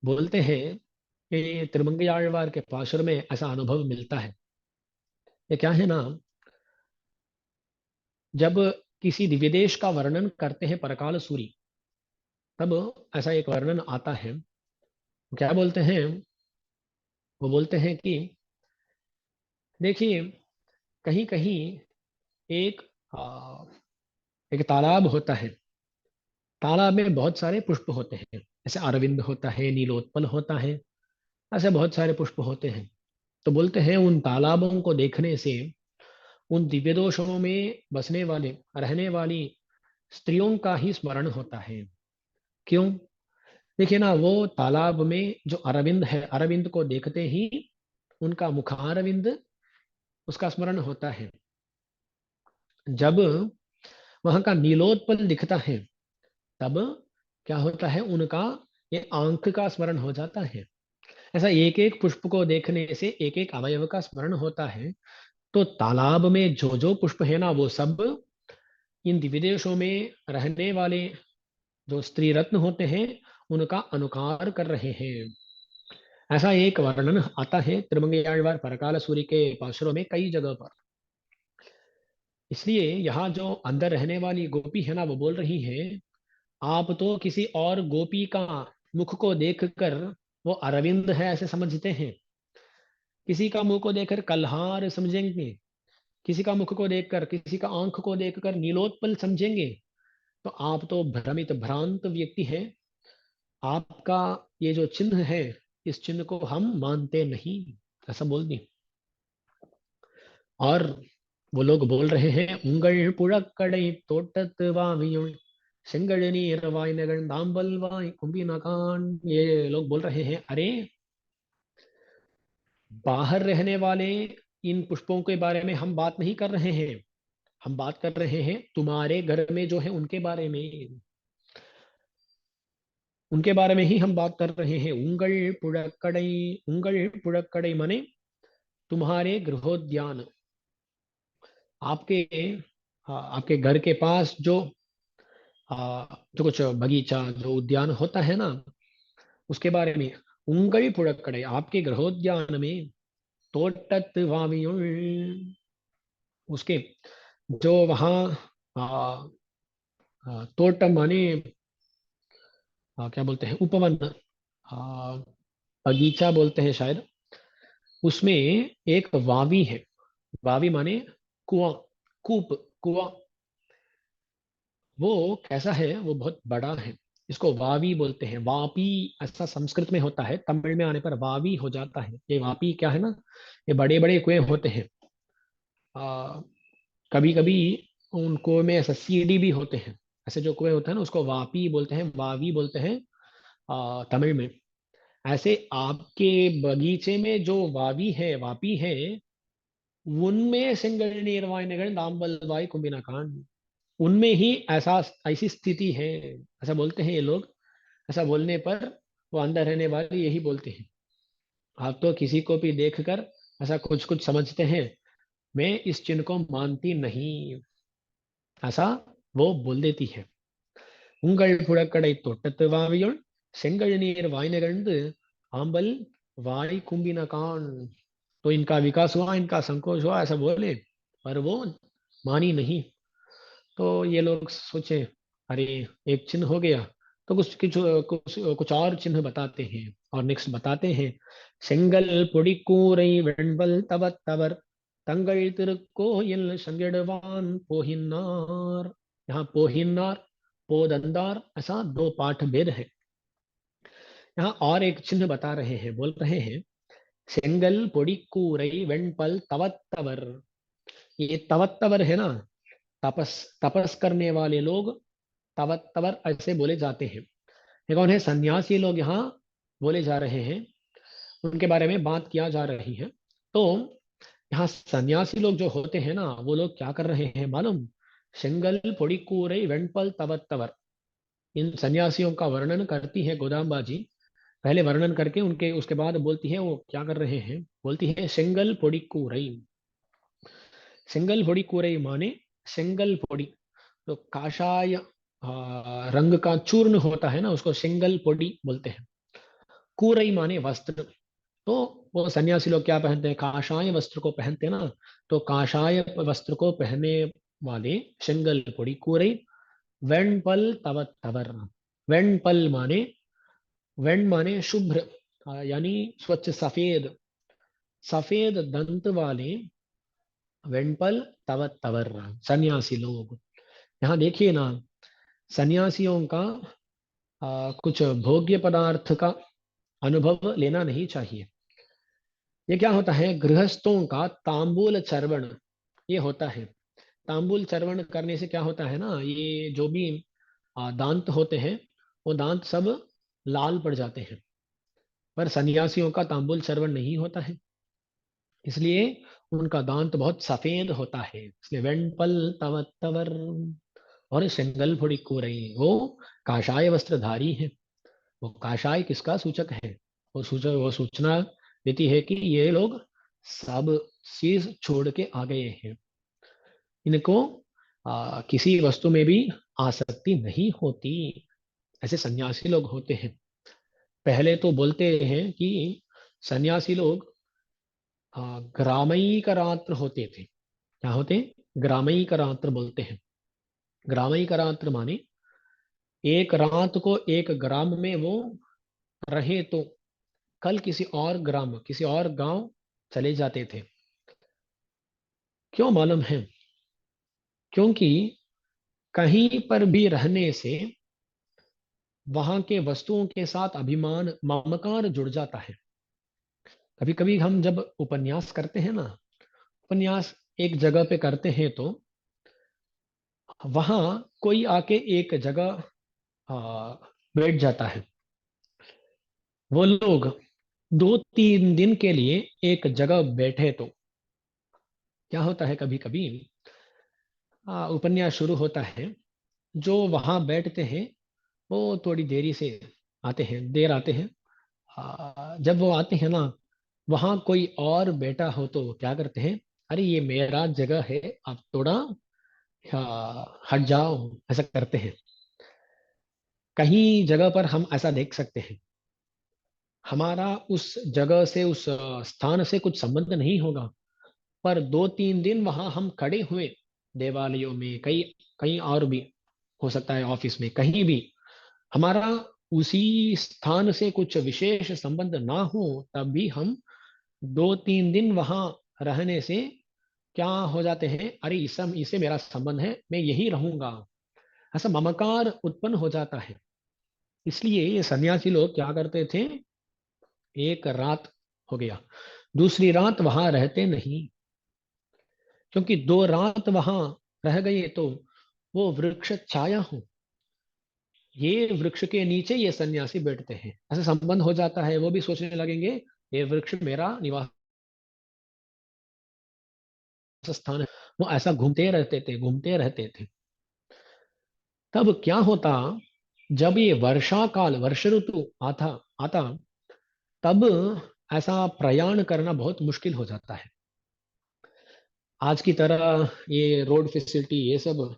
बोलते हैं कि त्रिमंगी आழ்वार के पाशुर में ऐसा अनुभव मिलता है। ये क्या है ना, जब किसी दिव्य देश का वर्णन करते हैं परकाल सूरी, तब ऐसा एक वर्णन आता है। क्या बोलते हैं? वो बोलते हैं कि देखिए, कहीं कहीं एक आ, एक तालाब होता है। तालाब में बहुत सारे पुष्प होते हैं, जैसे अरविंद होता है, नीलोत्पल होता है, ऐसे बहुत सारे पुष्प होते हैं। तो बोलते हैं उन तालाबों को देखने से उन दिव्य दोषों में बसने वाले, रहने वाली स्त्रियों का ही स्मरण होता है। क्यों? देखिए ना, वो तालाब में जो अरविंद है, अरविंद को देखते ही उनका मुखारविंद, उसका स्मरण होता है। जब वहां का नीलोत्पल दिखता है, तब क्या होता है, उनका ये आंख का स्मरण हो जाता है। ऐसा एक एक पुष्प को देखने से एक एक अवयव का स्मरण होता है। तो तालाब में जो जो पुष्प है ना, वो सब इन विदेशों में रहने वाले जो स्त्री रत्न होते हैं, उनका अनुकार कर रहे हैं। ऐसा एक वर्णन आता है त्रिमंगे आழ்वार परकाल सूरी के पाशुरों में कई जगह पर। इसलिए यहाँ जो अंदर रहने वाली गोपी है ना, वो बोल रही है, आप तो किसी और गोपी का मुख को देखकर वो अरविंद है ऐसे समझते हैं, किसी का मुंह को देखकर कल्हार समझेंगे, किसी का मुख को देखकर, किसी का आंख को देखकर नीलोत्पल समझेंगे। तो आप तो भ्रमित भ्रांत व्यक्ति हैं। आपका ये जो चिन्ह है, इस चिन्ह को हम मानते नहीं, ऐसा बोल दी। और वो लोग बोल रहे हैं, उंगल पुழக்கடை தோட்டத்து வாவியுள் செங்கழ நீர் வாய் நெகழ்ந்தாம்பல் வாய் कुंभिनकान। ये लोग बोल रहे हैं, अरे बाहर रहने वाले इन पुष्पों के बारे में हम बात नहीं कर रहे हैं, हम बात कर रहे हैं तुम्हारे घर में जो है उनके बारे में, उनके बारे में ही हम बात कर रहे हैं। उंगल पुழக்கடை माने तुम्हारे गृहोद्यान, आपके, हाँ, आपके घर के पास जो जो कुछ बगीचा, जो उद्यान होता है ना, उसके बारे में। उंगली पुழக்கடை, आपके गृहोद्यान में। तोटत वावियुल, उसके जो वहाँ तोटम माने क्या बोलते हैं, उपवन, आ, बगीचा बोलते हैं शायद। उसमें एक वावी है। वावी माने कुआं, कूप, कुआं। वो कैसा है, वो बहुत बड़ा है। इसको वावी बोलते हैं, वापी ऐसा संस्कृत में होता है, तमिल में आने पर वावी हो जाता है। ये वापी क्या है ना, ये बड़े बड़े कुएं होते हैं। कभी कभी उन कुएं में ऐसा सीढ़ी भी होते हैं। ऐसे जो कुएं होते हैं ना, उसको वापी बोलते हैं, वावी बोलते हैं तमिल में। ऐसे आपके बगीचे में जो वावी है, वापी है, उनमें सिंगल निर्वाणगण दाम्बलवाई कुंभिनकांड, उनमें ही ऐसा, ऐसी स्थिति है, ऐसा बोलते हैं ये लोग। ऐसा बोलने पर वो अंदर रहने वाले यही बोलते हैं, आप तो किसी को भी देखकर ऐसा कुछ कुछ समझते हैं, मैं इस चिन्ह को मानती नहीं, ऐसा वो बोल देती है। உங்கள் புழக்கடை தோட்டத்து வாவியுள் செங்கழ் நீர் வாய் நிகழ்ந்து ஆம்பல் வாய் கும்பினகான்। तो इनका विकास हुआ, इनका संकोच हुआ, ऐसा बोले, पर वो मानी नहीं। तो ये लोग सोचे, अरे एक चिन्ह हो गया, तो कुछ और चिन्ह बताते हैं। और नेक्स्ट बताते हैं, செங்கல் பொடிக்கூரை வெண்பல் தவத்தவர் தங்கள் திருக்கோயில் संगिड़वान पोहिनार। यहाँ पोहिनार, पोदंदार, ऐसा दो पाठ भेद है। यहाँ और एक चिन्ह बता रहे हैं, बोल रहे हैं, செங்கல் பொடிக்கூரை வெண்பல் तवत्तवर। ये तवत्तवर है ना, तपस, तपस करने वाले लोग तवत्तवर ऐसे बोले जाते हैं। ये कौन है? सन्यासी लोग यहाँ बोले जा रहे हैं, उनके बारे में बात किया जा रही है। तो यहाँ सन्यासी लोग जो होते हैं ना, वो लोग क्या कर रहे हैं मालूम? செங்கல் பொடிக்கூரை வெண்பல் तवत्तवर, इन सन्यासियों का वर्णन करती है गोदाम्बा जी। पहले वर्णन करके उनके उसके बाद बोलती है वो क्या कर रहे हैं। बोलती है செங்கல் பொடிக்கூரை। செங்கல் பொடிக்கூரை माने செங்கल பொடி, तो काशाय रंग का चूर्ण होता है ना, उसको सेंगल पोडी बोलते हैं। कूरई माने वस्त्र। तो वो सन्यासी लोग क्या पहनते हैं? काशाय वस्त्र को पहनते हैं ना। तो काशाय वस्त्र को पहने वाले सेंगल पोड़ी कूरई। वेणपल तवर। वेणपल माने, वेण माने शुभ्र, यानी स्वच्छ सफेद, सफेद दंत वाले वेणपल तवर सन्यासी लोग। यहाँ देखिए ना, सन्यासियों का कुछ भोग्य पदार्थ का अनुभव लेना नहीं चाहिए। ये क्या होता है? गृहस्थों का तांबूल चर्वण ये होता है। तांबूल चर्वण करने से क्या होता है ना, ये जो भी दांत होते हैं, वो दांत सब लाल पड़ जाते हैं। पर सन्यासियों का तांबूल चर्वण नहीं होता है, इसलिए उनका दांत बहुत सफेद होता है। इसलिए वेणपल तवर और सेंगल फुड़ी को रही, वो काशाय वस्त्रधारी है। वो काशाय किसका सूचक है? वो सूचना देती है कि ये लोग सब चीज छोड़ के आ गए हैं। इनको किसी वस्तु में भी आसक्ति नहीं होती। ऐसे सन्यासी लोग होते हैं। पहले तो बोलते हैं कि सन्यासी लोग ग्रामई करात्र होते थे। क्या होते? ग्रामई करात्र बोलते हैं। ग्रामई करात्र माने एक रात को एक ग्राम में वो रहे तो कल किसी और ग्राम, किसी और गांव चले जाते थे। क्यों मालूम है? क्योंकि कहीं पर भी रहने से वहां के वस्तुओं के साथ अभिमान, ममकार जुड़ जाता है। कभी कभी हम जब उपन्यास करते हैं ना, उपन्यास एक जगह पे करते हैं, तो वहां कोई आके एक जगह बैठ जाता है। वो लोग 2-3 दिन के लिए एक जगह बैठे तो क्या होता है? कभी कभी उपन्यास शुरू होता है, जो वहां बैठते हैं वो थोड़ी देरी से आते हैं, देर आते हैं। जब वो आते हैं ना, वहां कोई और बैठा हो तो वो क्या करते हैं? अरे ये मेरा जगह है, आप थोड़ा हट जाओ, ऐसा करते हैं। कहीं जगह पर हम ऐसा देख सकते हैं, हमारा उस जगह से, उस स्थान से कुछ संबंध नहीं होगा, पर 2-3 दिन वहां हम खड़े हुए, देवालयों में, कहीं कहीं और भी हो सकता है, ऑफिस में, कहीं भी हमारा उसी स्थान से कुछ विशेष संबंध ना हो, तब भी हम 2-3 दिन वहां रहने से क्या हो जाते हैं? अरे इसे मेरा संबंध है, मैं यही रहूंगा, ऐसा ममकार उत्पन्न हो जाता है। इसलिए ये सन्यासी लोग क्या करते थे? एक रात हो गया, दूसरी रात वहां रहते नहीं, क्योंकि 2 रात वहां रह गए तो वो वृक्ष छाया हो, ये वृक्ष के नीचे ये सन्यासी बैठते हैं, ऐसा संबंध हो जाता है। वो भी सोचने लगेंगे ये वृक्ष मेरा निवास स्थान है। वो ऐसा घूमते रहते थे, घूमते रहते थे। तब क्या होता? जब ये वर्षा काल, वर्ष ऋतु आता आता, तब ऐसा प्रयाण करना बहुत मुश्किल हो जाता है। आज की तरह ये रोड फैसिलिटी ये सब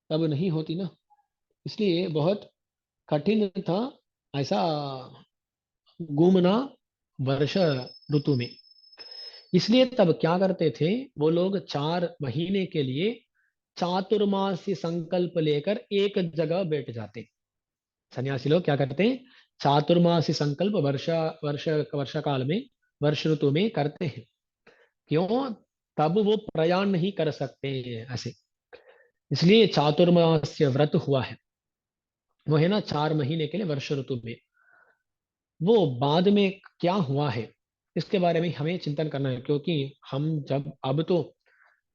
तब नहीं होती ना, इसलिए बहुत कठिन था ऐसा घूमना वर्षा ऋतु में। इसलिए तब क्या करते थे वो लोग, 4 महीने के लिए चातुर्मासी संकल्प लेकर एक जगह बैठ जाते। सन्यासी लोग क्या करते हैं, चातुर्मासी संकल्प वर्ष वर्षा काल में, वर्ष ऋतु में करते हैं। क्यों? तब वो प्रयाण नहीं कर सकते हैं ऐसे, इसलिए चातुर्मास्य व्रत हुआ है। वो है ना 4 महीने के लिए वर्ष ऋतु में। वो बाद में क्या हुआ है इसके बारे में हमें चिंतन करना है, क्योंकि हम जब अब तो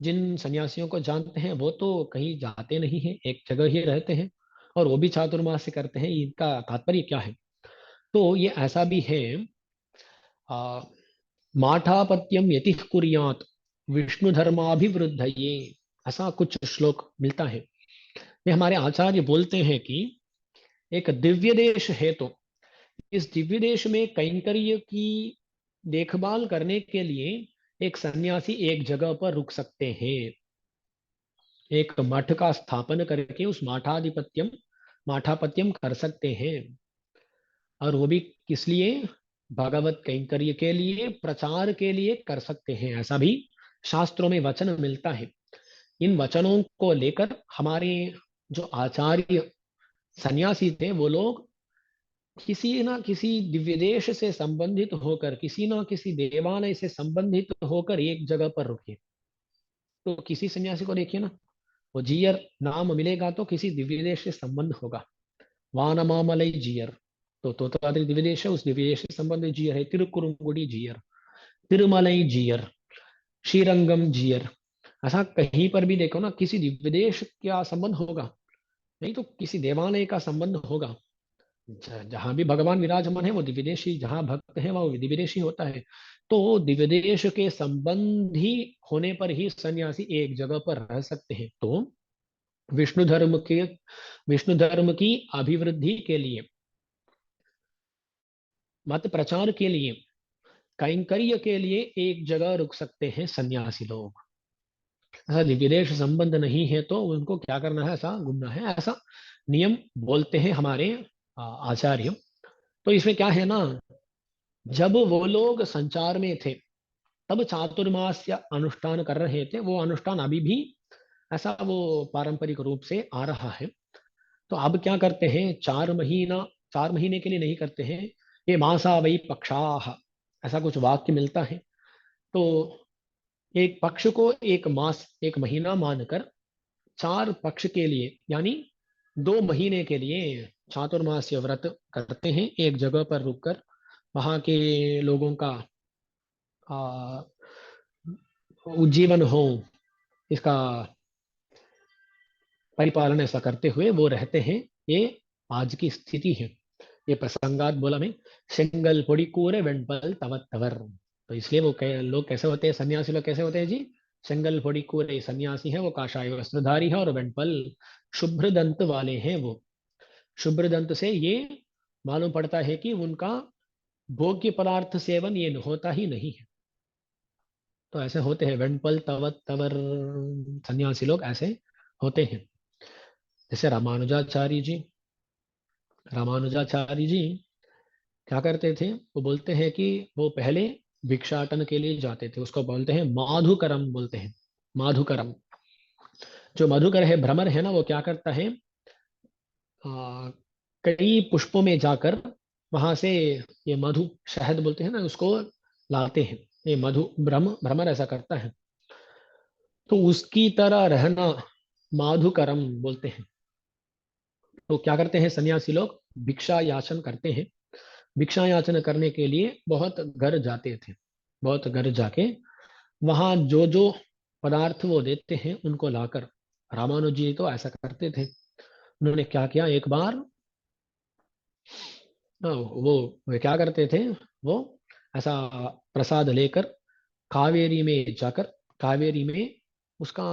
जिन सन्यासियों को जानते हैं वो तो कहीं जाते नहीं हैं, एक जगह ही रहते हैं, और वो भी चातुर्मास से करते हैं। इनका तात्पर्य क्या है? तो ये ऐसा भी है, आ, माठापत्यम यतिः कुर्यात् विष्णु धर्माभिवृद्धये, ऐसा कुछ श्लोक मिलता है। ये हमारे आचार्य बोलते हैं कि एक दिव्य देश है, तो इस दिव्य देश में कैंकर्य की देखभाल करने के लिए एक सन्यासी एक जगह पर रुक सकते हैं, एक मठ का स्थापन करके उस माठापत्यम कर सकते हैं। और वो भी किस लिए? भगवत कैंकर्य के लिए, प्रचार के लिए कर सकते हैं, ऐसा भी शास्त्रों में वचन मिलता है। इन वचनों को लेकर हमारे जो आचार्य सन्यासी थे वो लोग किसी ना किसी दिव्य देश से संबंधित होकर, किसी ना किसी देवालय से संबंधित होकर एक जगह पर रुके। तो किसी सन्यासी को देखिए ना, वो जीयर नाम मिलेगा तो किसी दिव्य देश से संबंध होगा। वानमामलई जीयर, तो दिव्य देश है, उस दिव्य देश से संबंधित जीयर है। तिरुकुरुंगुड़ी जीयर, तिरुमलई जीयर, श्रीरंगम जीयर। ऐसा कहीं पर भी देखो ना, किसी दिव्य देश का संबंध होगा, नहीं तो किसी देवालय का संबंध होगा। जहां भी भगवान विराजमान है वो दिव्यदेशी, जहां भक्त है वो दिव्यदेशी होता है। तो दिव्यदेश के संबंधी होने पर ही सन्यासी एक जगह पर रह सकते हैं। तो विष्णु धर्म के विष्णु धर्म की अभिवृद्धि के लिए, मत प्रचार के लिए, कैंकर्य के लिए एक जगह रुक सकते हैं सन्यासी लोग। ऐसा विदेश संबंध नहीं है तो उनको क्या करना है, ऐसा घूमना है, ऐसा नियम बोलते हैं हमारे आचार्य। तो इसमें क्या है ना, जब वो लोग संचार में थे तब चातुर्मास या अनुष्ठान कर रहे थे, वो अनुष्ठान अभी भी ऐसा वो पारंपरिक रूप से आ रहा है। तो अब क्या करते हैं, 4 महीने के लिए नहीं करते हैं, ये मासा वही पक्षाह, ऐसा कुछ वाक्य मिलता है। तो एक पक्ष को एक मास, एक महीना मानकर 4 पक्ष के लिए, यानी 2 महीने के लिए चातुर्मास्य व्रत करते हैं, एक जगह पर रुककर वहां के लोगों का आ, उज्जीवन हो, इसका परिपालन ऐसा करते हुए वो रहते हैं। ये आज की स्थिति है। ये प्रसंगात बोला में, सिंगल పొడి కూర వెంపల్ तवर। तो इसलिए वो लोग कैसे होते हैं, सन्यासी लोग कैसे होते हैं जी? सिंगल పొడి కూర सन्यासी है, वो काषाय वस्त्रधारी है, और वेंपल शुभ्र दंत वाले हैं। वो शुभ्र दंत से ये मालूम पड़ता है कि उनका भोग्य पदार्थ सेवन ये होता ही नहीं है। तो ऐसे होते हैं वेंपल तवत तवर, सन्यासी लोग ऐसे होते हैं। जैसे रामानुजाचार्य जी क्या करते थे, वो बोलते हैं कि वो पहले भिक्षाटन के लिए जाते थे, उसको बोलते हैं माधुकरम बोलते हैं। माधुकरम, जो मधुकर है, भ्रमर है ना, वो क्या करता है, आ, कई पुष्पों में जाकर वहां से ये मधु, शहद बोलते हैं ना, उसको लाते हैं। ये मधु भ्रमर ऐसा करता है। तो उसकी तरह रहना माधुकरम बोलते हैं। तो क्या करते हैं सन्यासी लोग, भिक्षा याचन करते हैं। भिक्षा याचन करने के लिए बहुत घर जाते थे, बहुत घर जाके वहां जो जो पदार्थ वो देते हैं उनको लाकर, रामानुज जी तो ऐसा करते थे। उन्होंने क्या किया, एक बार वो क्या करते थे, वो ऐसा प्रसाद लेकर कावेरी में जाकर, कावेरी में उसका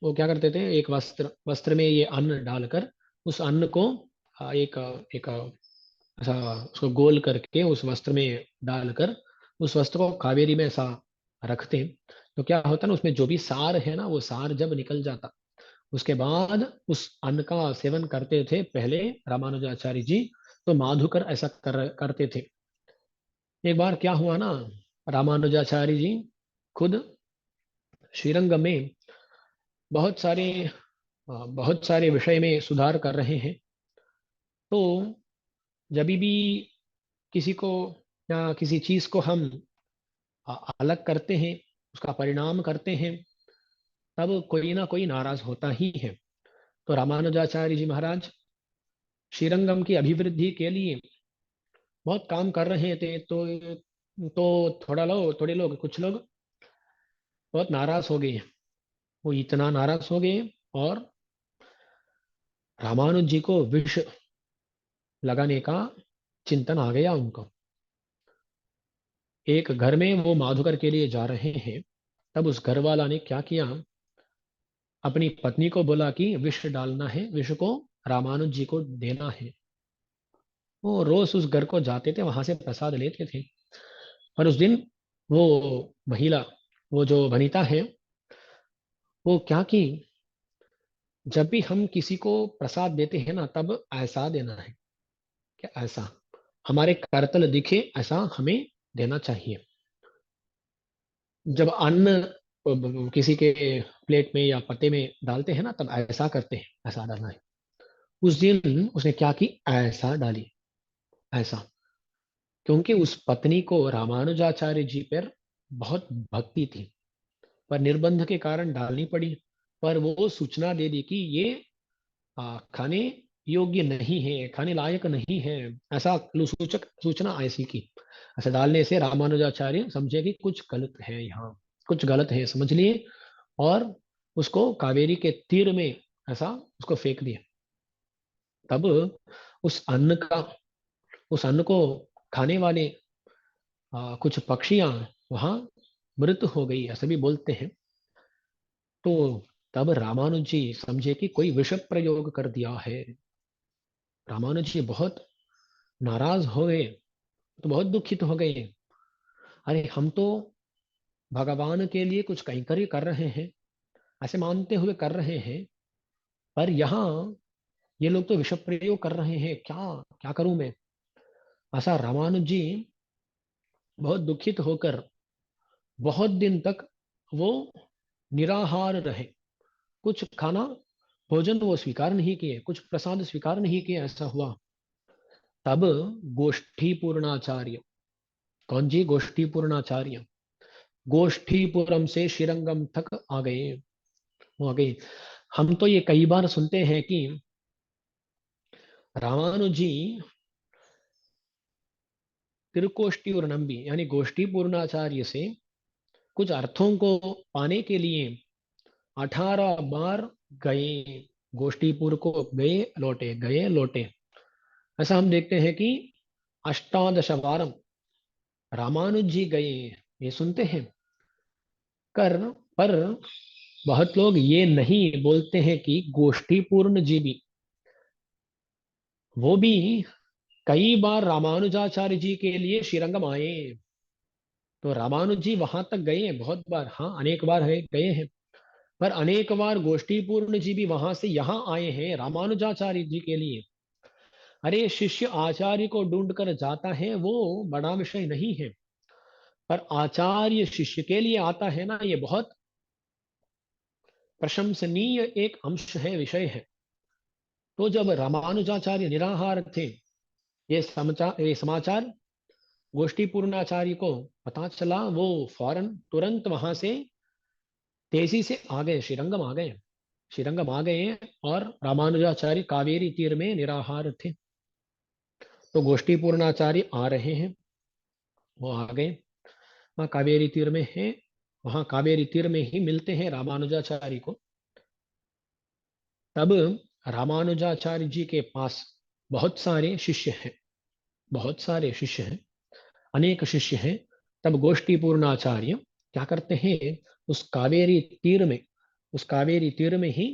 वो क्या करते थे, एक वस्त्र में ये अन्न डालकर, उस अन्न को एक एक ऐसा उसको गोल करके उस वस्त्र में डालकर, उस वस्त्र को कावेरी में ऐसा रखते हैं। तो क्या होता है ना, उसमें जो भी सार है ना, वो सार जब निकल जाता, उसके बाद उस अन्न का सेवन करते थे पहले रामानुजाचार्य जी। तो माधुकर ऐसा करते थे। एक बार क्या हुआ ना, रामानुजाचार्य जी खुद श्रीरंगम में बहुत सारे बहुत सारे विषय में सुधार कर रहे हैं। तो जब भी किसी को या किसी चीज को हम अलग करते हैं, उसका परिणाम करते हैं, तब कोई ना कोई नाराज होता ही है। तो रामानुजाचार्य जी महाराज श्रीरंगम की अभिवृद्धि के लिए बहुत काम कर रहे थे। तो थोड़े लोग कुछ लोग बहुत नाराज हो गए। वो इतना नाराज हो गए और रामानुज जी को विष लगाने का चिंतन आ गया उनको। एक घर में वो माधुकर के लिए जा रहे हैं, तब उस घर वाला ने क्या किया, अपनी पत्नी को बोला कि विष डालना है, विष को रामानुज जी को देना है। वो रोज उस घर को जाते थे, वहां से प्रसाद लेते थे। और उस दिन वो महिला, वो जो वनिता है, वो क्या की, जब भी हम किसी को प्रसाद देते हैं ना, तब ऐसा देना है, क्या ऐसा हमारे करतल दिखे, ऐसा हमें देना चाहिए। जब अन्न किसी के प्लेट में या पत्ते में डालते हैं ना, तब ऐसा करते हैं, ऐसा डालना है। उस दिन उसने क्या की, ऐसा डाली, ऐसा। क्योंकि उस पत्नी को रामानुजाचार्य जी पर बहुत भक्ति थी, पर निर्बंध के कारण डालनी पड़ी। पर वो सूचना दे दी कि ये खाने योग्य नहीं है, खाने लायक नहीं है, ऐसा सूचक सूचना ऐसी की। ऐसा डालने से रामानुजाचार्य समझे कि कुछ गलत है, यहाँ कुछ गलत है, समझ लिए। और उसको कावेरी के तीर में ऐसा उसको फेंक दिया। तब उस अन्न का उस अन्न को खाने वाले कुछ पक्षियां वहां मृत हो गई, ऐसा भी बोलते हैं। तो तब रामानुज जी समझे कि कोई विष प्रयोग कर दिया है। रामानुज जी बहुत नाराज हो गए, तो बहुत दुखित हो गए। अरे हम तो भगवान के लिए कुछ कैंकर्य कर रहे हैं, ऐसे मानते हुए कर रहे हैं, पर यहाँ ये लोग तो विष प्रयोग कर रहे हैं, क्या क्या करूं मैं। ऐसा रामानुज जी बहुत दुखित होकर बहुत दिन तक वो निराहार रहे। कुछ खाना भोजन वो स्वीकार नहीं किए, कुछ प्रसाद स्वीकार नहीं किए, ऐसा हुआ। तब गोष्ठी पूर्णाचार्य, कौन जी, गोष्ठी पूर्णाचार्य, गोष्ठीपुरम से श्रीरंगम तक आ गए। वो आ गए। हम तो ये कई बार सुनते हैं कि रामानुज जी त्रिकोष्ठी और नंबी यानी गोष्ठी पूर्णाचार्य से कुछ अर्थों को पाने के लिए 18 बार गए, गोष्ठीपुर को गए लौटे, गए लौटे। ऐसा हम देखते हैं कि अष्टादश वारम रामानुज जी गए, ये सुनते हैं। कर पर बहुत लोग ये नहीं बोलते हैं कि गोष्ठी पूर्ण जी भी, वो भी कई बार रामानुजाचार्य जी के लिए श्रीरंगम आए। तो रामानुज जी वहां तक गए हैं बहुत बार, हाँ अनेक बार है गए हैं। पर अनेक बार गोष्ठी पूर्ण जी भी वहां से यहाँ आए हैं रामानुजाचार्य जी के लिए। अरे शिष्य आचार्य को ढूंढ कर जाता है, वो बड़ा विषय नहीं है। पर आचार्य शिष्य के लिए आता है ना, ये बहुत प्रशंसनीय एक अंश है, विषय है। तो जब रामानुजाचार्य निराहार थे, ये समाचार गोष्ठी पूर्णाचार्य को पता चला, वो फौरन तुरंत वहां से तेजी से आ गए, श्रीरंगम आ गए। श्रीरंगम आ गए और रामानुजाचार्य कावेरी तीर में निराहार थे। तो गोष्ठी पूर्णाचार्य आ रहे हैं, वो आ गए, वहाँ कावेरी तीर में है। वहाँ कावेरी तीर में ही मिलते हैं रामानुजाचार्य को। तब रामानुजाचार्य जी के पास बहुत सारे शिष्य हैं, बहुत सारे शिष्य हैं, अनेक शिष्य हैं। तब गोष्ठी पूर्णाचार्य क्या करते हैं, उस कावेरी तीर में, उस कावेरी तीर में ही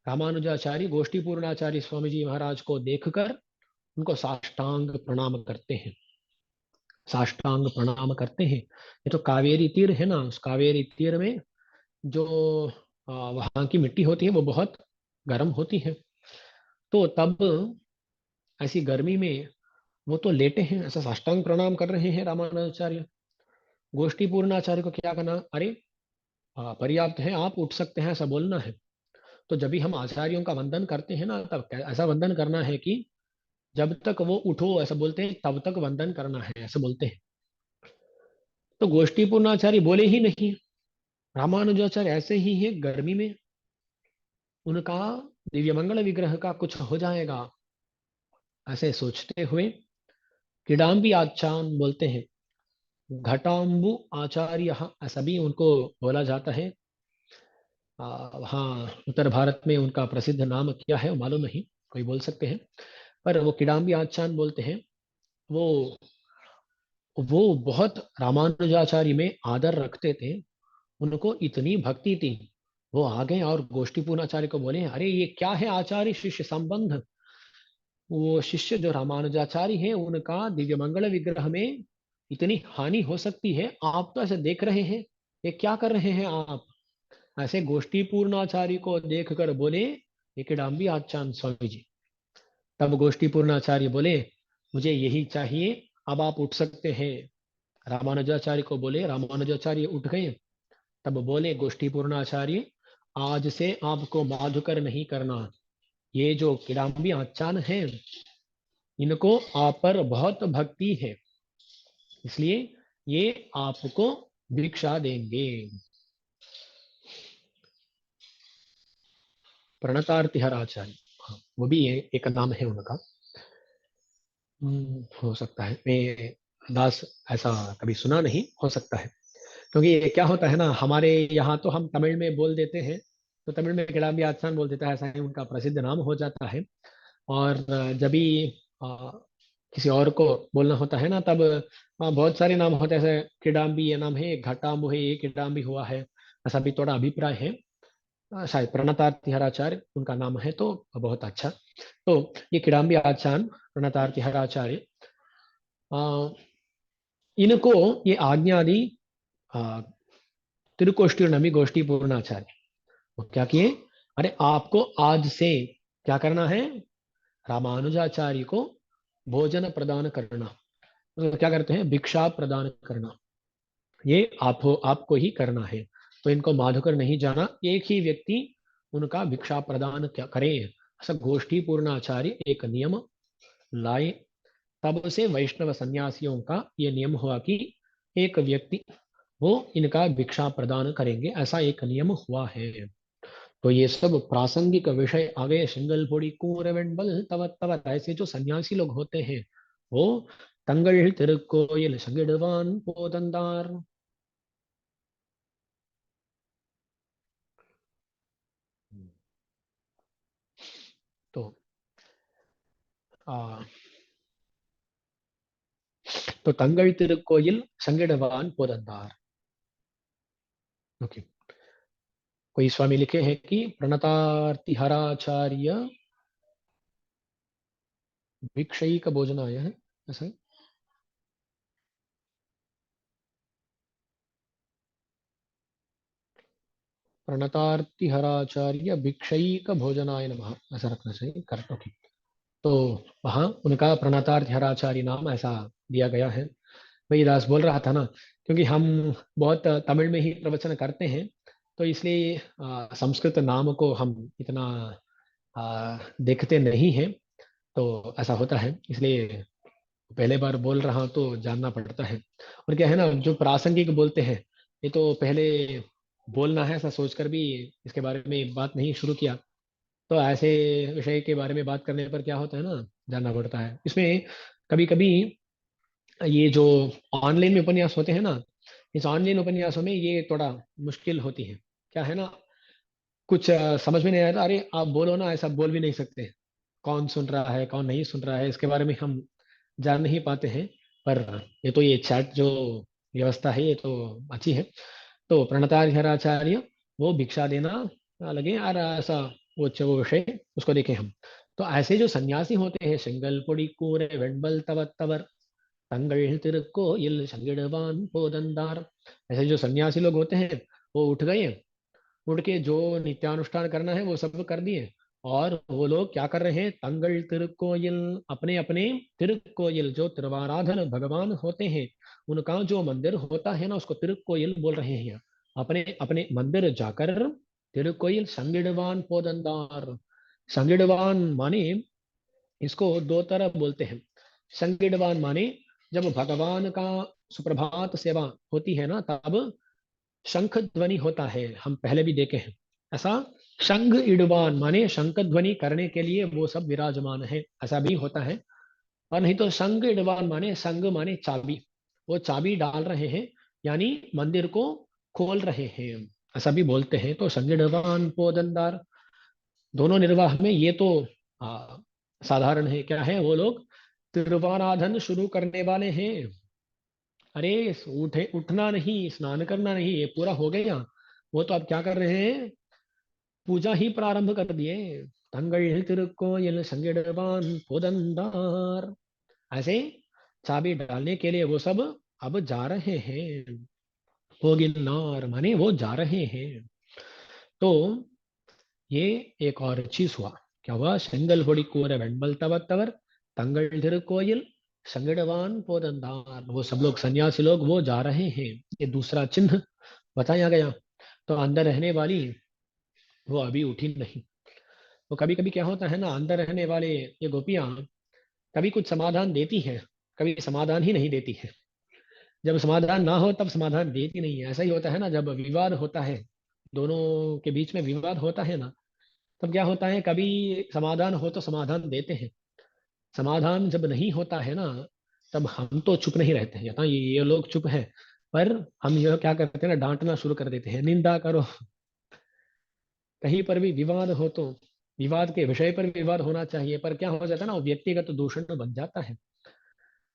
रामानुजाचार्य गोष्ठी पूर्णाचार्य स्वामी जी महाराज को देखकर उनको साष्टांग प्रणाम करते हैं, साष्टांग प्रणाम करते हैं। ये तो कावेरी तीर है ना, उस कावेरी तीर में जो वहाँ की मिट्टी होती है वो बहुत गर्म होती है। तो तब ऐसी गर्मी में वो तो लेटे हैं, ऐसा साष्टांग प्रणाम कर रहे हैं रामानुजाचार्य। गोष्ठी पूर्णाचार्य को क्या करना, अरे पर्याप्त है, आप उठ सकते हैं, ऐसा बोलना है। तो जब भी हम आचार्यों का वंदन करते हैं ना, तब ऐसा वंदन करना है कि जब तक वो उठो ऐसा बोलते हैं, तब तक वंदन करना है ऐसा बोलते हैं। तो गोष्ठी पूर्णाचार्य बोले ही नहीं। रामानुजाचार्य ऐसे ही है, गर्मी में उनका दिव्यमंगल विग्रह का कुछ हो जाएगा ऐसे सोचते हुए किडाम्बी आचान बोलते हैं, घटाम्बु आचार्य ऐसा भी उनको बोला जाता है। हाँ, उत्तर भारत में उनका प्रसिद्ध नाम क्या है वो मालूम नहीं, कोई बोल सकते हैं, पर वो किडाम्बी आचान बोलते हैं। वो वो बहुत रामानुजाचार्य में आदर रखते थे, उनको इतनी भक्ति थी। वो आ गए और गोष्ठी पूर्णाचार्य को बोले, अरे ये क्या है आचार्य शिष्य संबंध। वो शिष्य जो रामानुजाचार्य है उनका दिव्य मंगल विग्रह में इतनी हानि हो सकती है, आप तो ऐसे देख रहे हैं, ये क्या कर रहे हैं आप। ऐसे गोष्ठी पूर्णाचार्य को देखकर बोले ये किडाम्बी आचार्य स्वामी जी। तब गोष्ठी पूर्णाचार्य बोले मुझे यही चाहिए, अब आप उठ सकते हैं। रामानुजाचार्य को बोले, रामानुजाचार्य उठ गए। तब बोले गोष्ठी पूर्णाचार्य, आज से आपको माधुकर नहीं करना, ये जो किडाम्बी आचार्य हैं इनको आप पर बहुत भक्ति है, इसलिए ये आपको भिक्षा देंगे। प्रणतार्तिहर आचार्य, हाँ, वो भी एक नाम है उनका। हो सकता है मैं दास ऐसा कभी सुना नहीं, हो सकता है। क्योंकि ये क्या होता है ना, हमारे यहाँ तो हम तमिल में बोल देते हैं, तो तमिल में किडाम्बी आचार्य बोल देता है, ऐसा ही उनका प्रसिद्ध नाम हो जाता है। और जब भी अ, किसी और को बोलना होता है ना, तब बहुत सारे नाम होते हैं, जैसे किडाम्बी ये नाम है, घटाम्बु है, ये किडाम्बी हुआ है, ऐसा भी थोड़ा अभिप्राय है। शायद प्रणतार्तिहराचार्य उनका नाम है, तो बहुत अच्छा। तो ये किडाम्बी आचार्य प्रणतार्तिहराचार्य, अ, इनको ये आज्ञा दी अ, तिरुकोष्टी और नमी गोष्ठी पूर्णाचार्य। वो क्या किए, अरे आपको आज से क्या करना है, रामानुजाचार्य को भोजन प्रदान करना, तो क्या करते हैं, भिक्षा प्रदान करना, ये आपको ही करना है। तो इनको माधुकर नहीं जाना, एक ही व्यक्ति उनका भिक्षा प्रदान क्या करे, ऐसा गोष्ठी पूर्णाचार्य एक नियम लाए। तब से वैष्णव सन्यासियों का ये नियम हुआ कि एक व्यक्ति वो इनका भिक्षा प्रदान करेंगे, ऐसा एक नियम हुआ है। तो ये सब प्रासंगिक विषय आ गए, सिंगलपोड़ी कूरवेंबल तव तव, ऐसे जो सन्यासी लोग होते हैं वो तंगल तिरुकोयल संगिडवान पोदंदार। तो आ, तो तंगल तिरुकोयल संगिडवान पोदंदार। ओके, कोई स्वामी लिखे हैं कि प्रणतार्तिहराचार्य भिक्षैक भोजनाय है, ऐसा है? प्रणतार्तिहराचार्य भिक्षैक भोजनाय नमः, ऐसा रखना चाहिए, करेक्ट। ओके। तो वहाँ उनका प्रणतार्तिहराचार्य नाम ऐसा दिया गया है। वही दास बोल रहा था ना, क्योंकि हम बहुत तमिल में ही प्रवचन करते हैं, तो इसलिए संस्कृत नाम को हम इतना देखते नहीं हैं। तो ऐसा होता है, इसलिए पहले बार बोल रहा हूं तो जानना पड़ता है। और क्या है ना, जो प्रासंगिक बोलते हैं ये तो पहले बोलना है ऐसा सोचकर भी इसके बारे में बात नहीं शुरू किया। तो ऐसे विषय के बारे में बात करने पर क्या होता है ना, जानना पड़ता है। इसमें कभी कभी ये जो ऑनलाइन में उपन्यास होते हैं ना, इस ऑनलाइन उपन्यासों में ये थोड़ा मुश्किल होती है। क्या है ना, कुछ समझ में नहीं आया, अरे आप बोलो ना, ऐसा बोल भी नहीं सकते, कौन सुन रहा है कौन नहीं सुन रहा है इसके बारे में हम जान नहीं पाते हैं। पर ये तो ये चैट जो व्यवस्था है ये तो अच्छी है। तो प्रणतार्घराचार्य वो भिक्षा देना लगे, और ऐसा वो विषय उसको देखें हम। तो ऐसे जो सन्यासी होते हैं, செங்கல் பொடி கூரை வெண்பல் தவத்தவர் தங்கள் திருக்கோயில் சங்கிடுவான் போதந்தாर, ऐसे जो सन्यासी लोग होते हैं वो उठ गए, उठ के जो नित्यानुष्ठान करना है वो सब कर दिए। और वो लोग क्या कर रहे हैं, तंगल तिरुकोयल, अपने अपने तिरुकोयल जो तिरुवाराधन भगवान होते हैं उनका जो मंदिर होता है ना उसको तिरुक्कोयल बोल रहे हैं। अपने अपने मंदिर जाकर तिरुक्कोयल संगिडवान पोदंदार। संगिडवान माने इसको दो तरह बोलते हैं। संगिडवान माने जब भगवान का सुप्रभात सेवा होती है ना तब शंख ध्वनि होता है, हम पहले भी देखे हैं ऐसा। शंख इडवान माने शंख ध्वनि करने के लिए वो सब विराजमान है, ऐसा भी होता है। और नहीं तो संग इडवान माने, संग माने चाबी, वो चाबी डाल रहे हैं, यानी मंदिर को खोल रहे हैं, ऐसा भी बोलते हैं। तो संग इडवान पोदंदार, दोनों निर्वाह में ये तो आ, साधारण है। क्या है वो लोग? तिरुवाराधन शुरू करने वाले हैं। अरे उठे, उठना नहीं, स्नान करना नहीं, ये पूरा हो गया। वो तो अब क्या कर रहे हैं? पूजा ही प्रारंभ कर दिए। तंगल तिरुक्कोयल संगिडवान पोदंदार, ऐसे चाबी डालने के लिए वो सब अब जा रहे हैं। वो गिरनार माने वो जा रहे हैं। तो ये एक और चीज हुआ। क्या हुआ? செங்கல் பொடி கூற வெண்பல் தவத்தவர் தங்கள் திருக்கோயில் संगड़वान पोदंदार, वो सब लोग सन्यासी लोग वो जा रहे हैं। ये दूसरा चिन्ह बताया गया। तो अंदर रहने वाली वो अभी उठी नहीं। तो कभी कभी क्या होता है ना, अंदर रहने वाले ये गोपियां कभी कुछ समाधान देती हैं, कभी समाधान ही नहीं देती है। जब समाधान ना हो तब समाधान देती नहीं है। ऐसा ही होता है ना, जब विवाद होता है, दोनों के बीच में विवाद होता है ना, तब क्या होता है, कभी समाधान हो तो समाधान देते हैं, समाधान जब नहीं होता है ना तब हम तो चुप नहीं रहते हैं, ये लोग चुप है, पर हम यह क्या करते हैं ना, डांटना शुरू कर देते हैं, निंदा करो। कहीं पर भी विवाद हो तो विवाद के विषय पर विवाद होना चाहिए, पर क्या हो जाता है ना, वो व्यक्तिगत दूषण बन जाता है।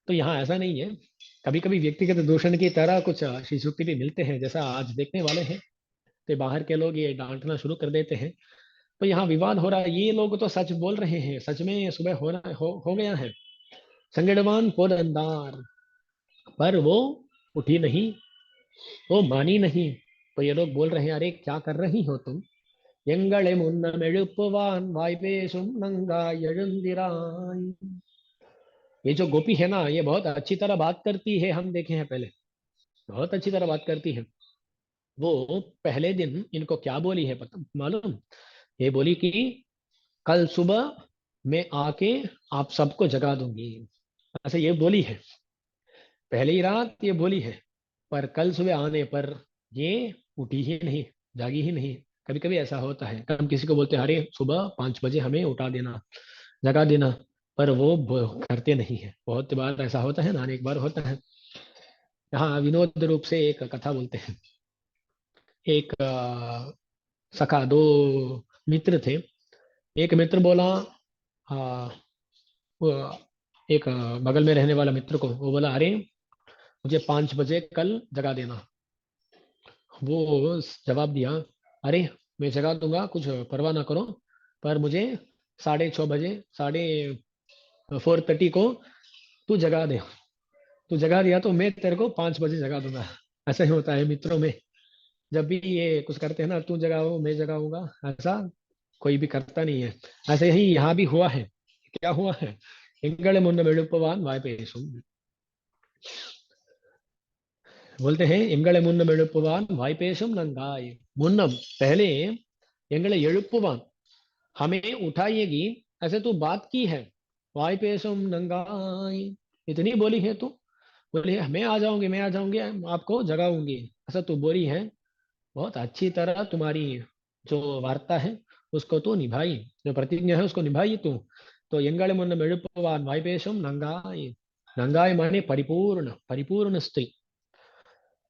तो यहाँ ऐसा नहीं है। कभी कभी व्यक्तिगत दूषण की तरह कुछ श्री सूक्ति भी मिलते हैं, जैसा आज देखने वाले हैं। तो बाहर के लोग ये डांटना शुरू कर देते हैं। तो यहाँ विवाद हो रहा है, ये लोग तो सच बोल रहे हैं, सच में सुबह हो रहा हो गया है। संगड़वान पोदंदार, पर वो उठी नहीं, वो मानी नहीं। तो ये लोग बोल रहे हैं, अरे क्या कर रही हो तुम? எங்களை முன்னம் எழுப்புவான் வாய்ப்பேசும் நங்கா எழுந்திராய்। ये जो गोपी है ना, ये बहुत अच्छी तरह बात करती है, हम देखे हैं पहले, बहुत अच्छी तरह बात करती है। वो पहले दिन इनको क्या बोली है पता मालूम? ये बोली कि कल सुबह मैं आके आप सबको जगा दूंगी, ऐसे ये बोली है। पहले ही रात ये बोली है, पर कल सुबह आने पर ये उठी ही नहीं, जागी ही नहीं। कभी कभी ऐसा होता है, हम किसी को बोलते हैं अरे सुबह 5 बजे हमें उठा देना, जगा देना, पर वो करते नहीं है। बहुत बार ऐसा होता है ना, एक बार होता है। हाँ, विनोद रूप से एक कथा बोलते हैं। एक सखा, दो मित्र थे। एक मित्र बोला, आ, वो एक बगल में रहने वाला मित्र को वो बोला, अरे मुझे 5 बजे कल जगा देना। वो जवाब दिया, अरे मैं जगा दूंगा, कुछ परवाह ना करो, पर मुझे 6:30 बजे, 4:30 को तू जगा दे। तू जगा दिया तो मैं तेरे को 5 बजे जगा दूंगा। ऐसा ही होता है मित्रों में, जब भी ये कुछ करते हैं ना, तू जगाओ मैं जगाऊंगा, ऐसा कोई भी करता नहीं है। ऐसे ही यहाँ भी हुआ है। क्या हुआ है? எங்களை முன்னம் எழுப்புவான் வாய்ப்பேசும், बोलते हैं எங்களை முன்னம் எழுப்புவான் வாய்ப்பேசும் नंगाई। मुन्नम पहले, எங்களை எழுப்புவான் हमें उठाएगी, ऐसे तू बात की है। वाइपेसम नंगाई, इतनी बोली है तू, बोली है मैं आ जाऊंगी, मैं आ जाऊंगी, आपको जगाऊंगी, ऐसा तू बोली है। बहुत अच्छी तरह तुम्हारी जो वार्ता है उसको तू निभाई, जो प्रतिज्ञा है उसको निभाई तू। तो எங்களை முன்னம் எழுப்புவான் वाइपेसम नंगाई, नंगाई माने परिपूर्ण, परिपूर्ण स्त्री।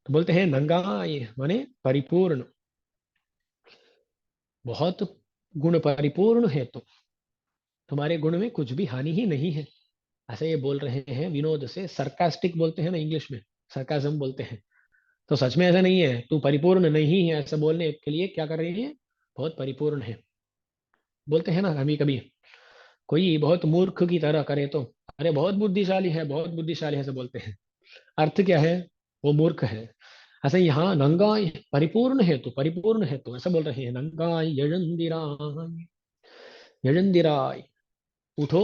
तो बोलते हैं नंगाई माने परिपूर्ण, बहुत गुण परिपूर्ण है तो तुम्हारे गुण में कुछ भी हानि ही नहीं है, ऐसे ये बोल रहे हैं विनोद से। सरकास्टिक बोलते हैं ना इंग्लिश में, सरकाजम बोलते हैं। तो सच में ऐसा नहीं है, तू परिपूर्ण नहीं है, ऐसा बोलने के लिए क्या कर रही है, बहुत परिपूर्ण है। बोलते हैं ना कभी कभी, कोई बहुत मूर्ख की तरह करे तो, अरे बहुत बुद्धिशाली है, बहुत बुद्धिशाली है, ऐसे बोलते हैं। अर्थ क्या है? वो मूर्ख है। ऐसे यहाँ नंगाई परिपूर्ण है तो, परिपूर्ण है तो, ऐसा बोल रहे हैं नंगाई यजंदिराय, यजंदिराय उठो,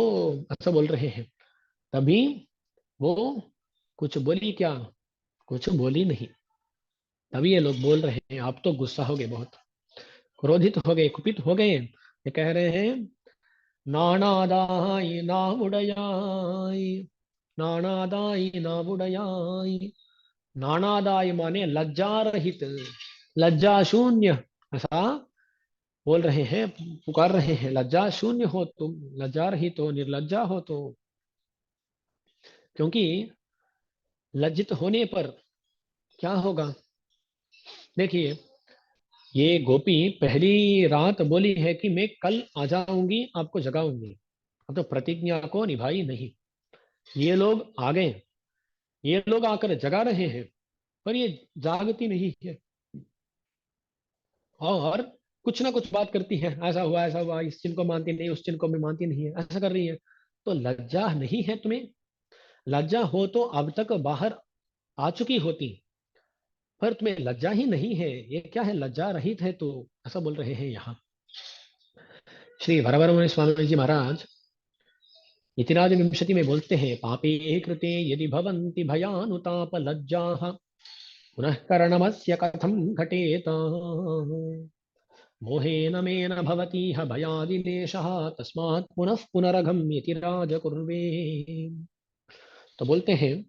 ऐसा बोल रहे हैं। तभी वो कुछ बोली क्या, कुछ बोली नहीं। तभी ये लोग बोल रहे हैं, आप तो गुस्सा हो गए, बहुत क्रोधित हो गए, कुपित हो गए। ये कह रहे हैं, नाणादाई नावुडयाई, नाणादाई नावुडयाई। नाणादाई माने लज्जा रहित, लज्जा शून्य, ऐसा बोल रहे हैं, पुकार रहे हैं, लज्जा शून्य हो तुम, लज्जा रहित हो, निर्लज्जा हो तो। क्योंकि लज्जित होने पर क्या होगा? देखिए, ये गोपी पहली रात बोली है कि मैं कल आ जाऊंगी, आपको जगाऊंगी। अब तो प्रतिज्ञा को निभाई नहीं। ये लोग आ गए, ये लोग आकर जगा रहे हैं, पर ये जागती नहीं है, और कुछ ना कुछ बात करती है, ऐसा हुआ, इस चिन्ह को मानती नहीं, उस चिन्ह को भी मानती नहीं है, ऐसा कर रही है। तो लज्जा नहीं है तुम्हें? लज्जा हो तो अब तक बाहर आ चुकी होती, पर तुम्हें लज्जा ही नहीं है। ये क्या है, लज्जा रहित है तो, ऐसा बोल रहे हैं यहाँ श्री वरवरमुनि स्वामी जी महाराज। इतिराज विंशति में बोलते हैं, पापे कृते यदि भवन्ति भयानुताप लज्जा पुनः करणमस्य कथं घटेत, मोहेन मेन भवतीह भयादिलेशः, तस्मात् पुनः पुनरघम यतिराज कुर्वे। तो बोलते हैं,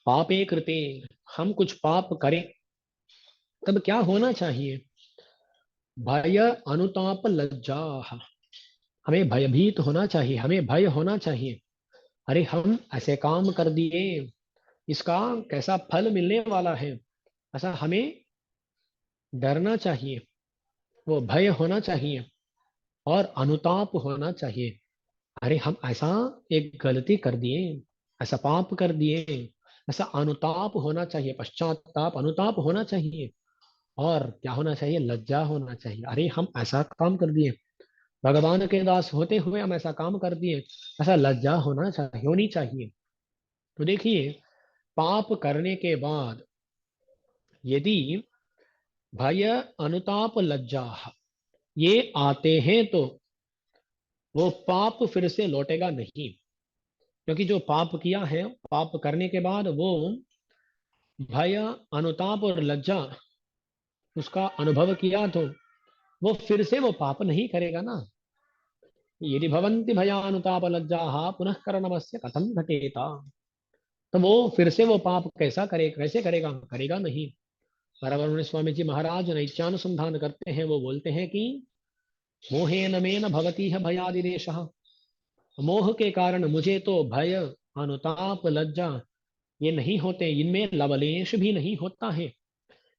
पापे कृते, हम कुछ पाप करें तब क्या होना चाहिए? भय अनुताप लज्जा, हमें भयभीत होना चाहिए, हमें भय होना चाहिए। अरे हम ऐसे काम कर दिए, इसका कैसा फल मिलने वाला है, ऐसा हमें डरना चाहिए, वो भय होना चाहिए, और अनुताप होना चाहिए। अरे हम ऐसा एक गलती कर दिए, ऐसा पाप कर दिए, ऐसा अनुताप होना चाहिए, पश्चाताप अनुताप होना चाहिए। और क्या होना चाहिए? लज्जा होना चाहिए। अरे हम ऐसा काम कर दिए, भगवान के दास होते हुए हम ऐसा काम कर दिए, ऐसा लज्जा होना चाहिए, होनी चाहिए। तो देखिए, पाप करने के बाद यदि भय अनुताप लज्जा ये आते हैं, तो वो पाप फिर से लौटेगा नहीं। क्योंकि जो पाप किया है, पाप करने के बाद वो भय अनुताप और लज्जा उसका अनुभव किया, तो वो फिर से वो पाप नहीं करेगा ना। यदि भवन्ति भयानुताप लज्जा पुनः करणमस्य कथम घटेता, तो वो फिर से वो पाप कैसा करे, कैसे करेगा? करेगा नहीं। वरवरुण स्वामी जी महाराज नैत्यानुसंधान करते हैं, वो बोलते हैं कि मोहेन मेन भवती है भयादिदेश, मोह के कारण मुझे तो भय अनुताप लज्जा ये नहीं होते, इनमें लवलेश भी नहीं होता है।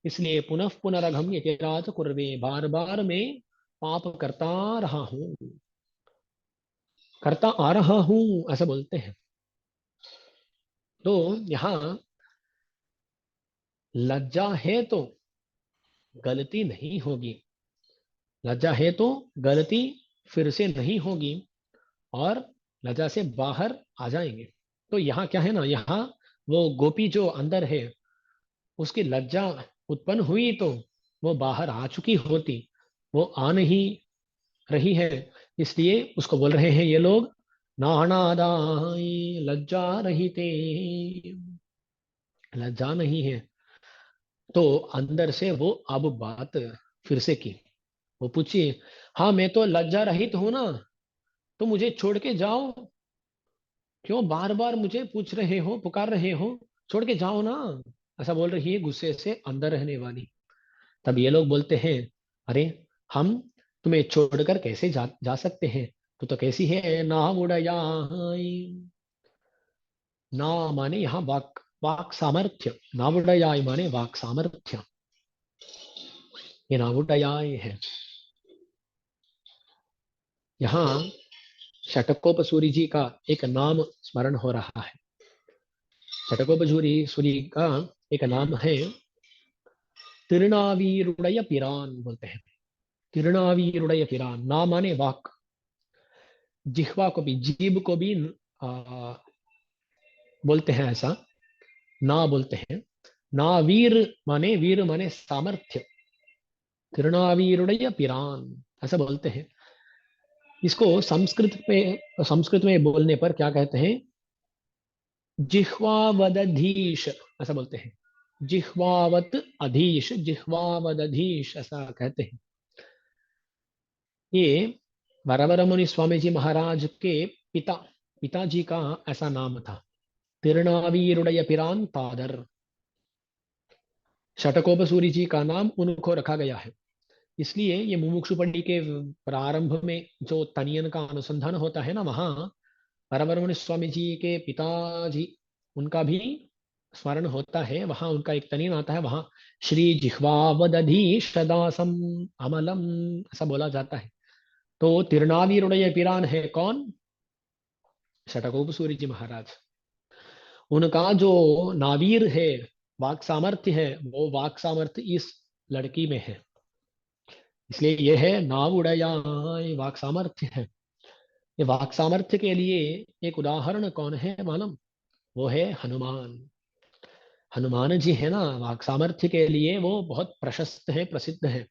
इसलिए पुनः पुनरघम यतिराज कुर्वे, बार बार मैं पाप करता रहा हूं, करता आ रहा हूं, ऐसा बोलते हैं। तो यहाँ लज्जा है तो गलती नहीं होगी, लज्जा है तो गलती फिर से नहीं होगी, और लज्जा से बाहर आ जाएंगे। तो यहाँ क्या है ना, यहाँ वो गोपी जो अंदर है, उसकी लज्जा उत्पन्न हुई तो वो बाहर आ चुकी होती, वो आ नहीं रही है। इसलिए उसको बोल रहे हैं ये लोग, नाणादाई लज्जा रहिते, लज्जा नहीं है। तो अंदर से वो अब बात फिर से की, वो पूछी, हाँ मैं तो लज्जा रहित हूं ना, तो मुझे छोड़ के जाओ, क्यों बार बार मुझे पूछ रहे हो, पुकार रहे हो? छोड़ के जाओ ना, ऐसा बोल रही है गुस्से से अंदर रहने वाली। तब ये लोग बोलते हैं, अरे हम तुम्हें छोड़कर कैसे जा सकते हैं? तू तो कैसी है, ना उड़या, ना माने यहाँ वाक, वाक सामर्थ्य, ना उड़या माने वाक सामर्थ्य, ये ना उड़या है। यहाँ षटकोपसूरी जी का एक नाम स्मरण हो रहा है। षटकोपसूरी सूरी का एक नाम है तिरुनावीरुड़य पिरान, बोलते हैं। तिरुनावीरुड़य पिरान, ना माने वाक, जिह्वा को भी, जीभ को भी आ, बोलते हैं ऐसा, ना बोलते हैं। वीर माने सामर्थ्य, तिरुनावीरुड़य पिरान, ऐसा बोलते हैं। इसको संस्कृत में बोलने पर क्या कहते हैं? जिह्वा वदधीश, ऐसा बोलते हैं। जिह्वावत अधीश, जिह्वावद अधीश ऐसा कहते हैं। ये वरवर मुनि स्वामी जी महाराज के पिता पिताजी का ऐसा नाम था। तिरुनावीरुडय पिरान तादर, षटकोपसूरी जी का नाम उनको रखा गया है। इसलिए ये मुमुक्षुपंडी के प्रारंभ में जो तनियन का अनुसंधान होता है ना, वहाँ वरवरमणि स्वामी जी के पिताजी उनका भी स्मरण होता है। वहाँ उनका एक तनियन आता है, वहाँ श्री जिह्वावदधीशदासम अमलम ऐसा बोला जाता है। तो तिरुनावीरुडय पिरान है कौन? षटकोप सूर्य जी महाराज। उनका जो नावीर है, वाक सामर्थ्य है, वो वाक सामर्थ्य इस लड़की में है। इसलिए ये है नाव उड़या, ये वाक सामर्थ्य है। ये वाक सामर्थ्य के लिए एक उदाहरण कौन है मालूम? वो है हनुमान। हनुमान जी है ना, वाक सामर्थ्य के लिए वो बहुत प्रशस्त है, प्रसिद्ध है।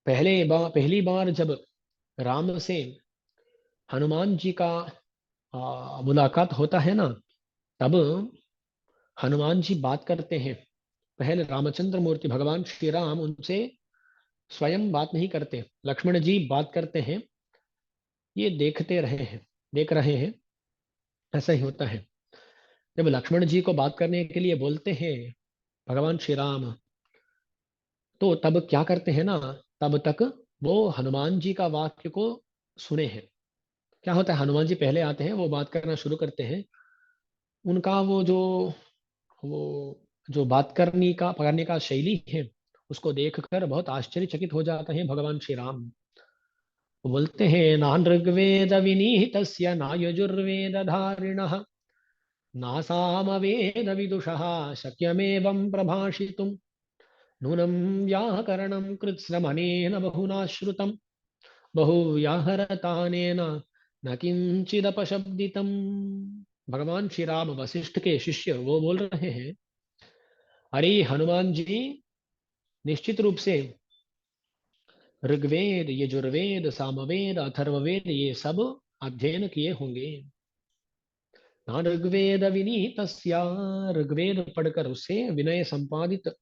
पहली बार जब राम से हनुमान जी का मुलाकात होता है ना, तब हनुमान जी बात करते हैं। पहले रामचंद्र मूर्ति भगवान श्री राम उनसे स्वयं बात नहीं करते, लक्ष्मण जी बात करते हैं। ये देख रहे हैं, ऐसा ही होता है। जब लक्ष्मण जी को बात करने के लिए बोलते हैं भगवान श्री राम, तो तब क्या करते हैं ना, तब तक वो हनुमान जी का वाक्य को सुने हैं। क्या होता है, हनुमान जी पहले आते हैं, वो बात करना शुरू करते हैं। उनका वो जो बात करने का शैली है, उसको देखकर बहुत आश्चर्यचकित हो जाते हैं भगवान श्री राम। वो बोलते हैं, नान ऋग्वेद विनीतस्य ना यजुर्वेद धारिणः ना सामवेद विदुषः शक्यमेवं प्रभाषितुम् नूनं व्याकरणं कृत्स्नमनेन बहुना श्रुतं बहुव्याहरतानेन न किंचिदपशब्दितम्। भगवान श्री राम वशिष्ठ के शिष्य वो बोल रहे हैं, अरे हनुमान जी निश्चित रूप से ऋग्वेद, यजुर्वेद, सामवेद, अथर्ववेद ये सब अध्ययन किए होंगे। ना ऋग्वेद विनीतस्य, ऋग्वेद पढ़कर उसे विनय संपादित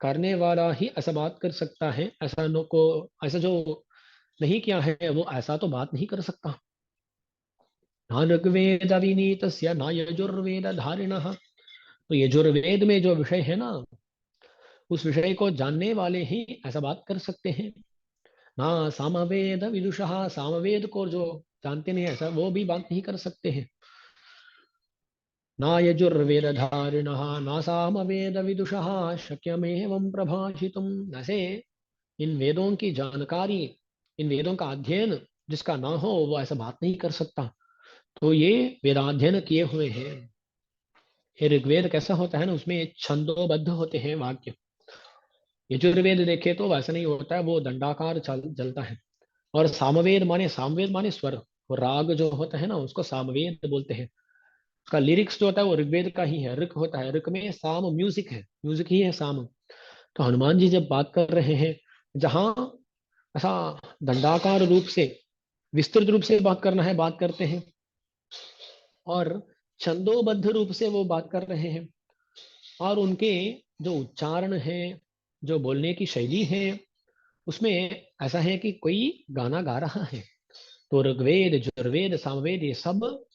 करने वाला ही ऐसा बात कर सकता है। ऐसा जो नहीं किया है वो ऐसा तो बात नहीं कर सकता। ना ऋग्वेद विनीतस्य ना यजुर्वेद धारिणः। तो यजुर्वेद में जो विषय है ना, उस विषय को जानने वाले ही ऐसा बात कर सकते हैं। ना सामवेद विदुषः, सामवेद को जो जानते नहीं ऐसा वो भी बात नहीं कर सकते हैं। ना यजुर्वेद धारिणः ना सामवेद विदुषः शक्यमेवं प्रभाषितुम्। ऐसे इन वेदों की जानकारी, इन वेदों का अध्ययन जिसका ना हो वो ऐसा बात नहीं कर सकता। तो ये वेदाध्ययन किए हुए हैं। ये ऋग्वेद कैसा होता है ना, उसमें छंदोबद्ध होते हैं वाक्य। यजुर्वेद देखे तो वैसा नहीं होता है, वो दंडाकार चलता है। और सामवेद माने स्वर, वो राग जो होता है ना उसको सामवेद बोलते हैं। उसका लिरिक्स जो होता है वो ऋग्वेद का ही है, ऋक होता है, ऋक में साम म्यूजिक है, म्यूजिक ही है साम। तो हनुमान जी जब बात कर रहे हैं, जहाँ ऐसा दंडाकार रूप से, विस्तृत रूप से बात करना है बात करते हैं, और छंदोबद्ध रूप से वो बात कर रहे हैं। और उनके जो उच्चारण है, जो बोलने की शैली है, उसमें ऐसा है कि कोई गाना गा रहा है। तो ऋग्वेद, यजुर्वेद, सामवेद ये सब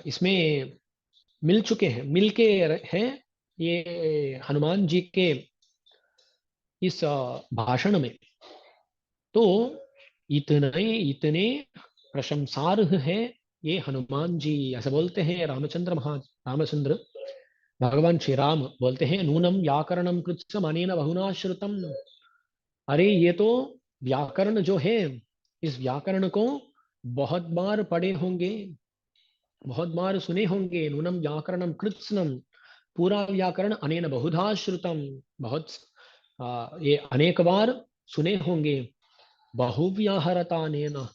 इसमें मिल चुके हैं, मिलके हैं ये हनुमान जी के इस भाषण में। तो इतने इतने प्रशंसार्ह है ये हनुमान जी। ऐसा बोलते हैं रामचंद्र भगवान श्री राम बोलते हैं, नूनम व्याकरणम कृत्स्नम अनेन बहुना श्रुतम। अरे ये तो व्याकरण जो है, इस व्याकरण को बहुत बार पढ़े होंगे, बहुत बार सुने होंगे। नूनम व्याकरणम कृत्स्नम, पूरा व्याकरण अनेन बहुधा श्रुतम, बहुत ये अनेक बार सुने होंगे। बहुव्याहरता नेन,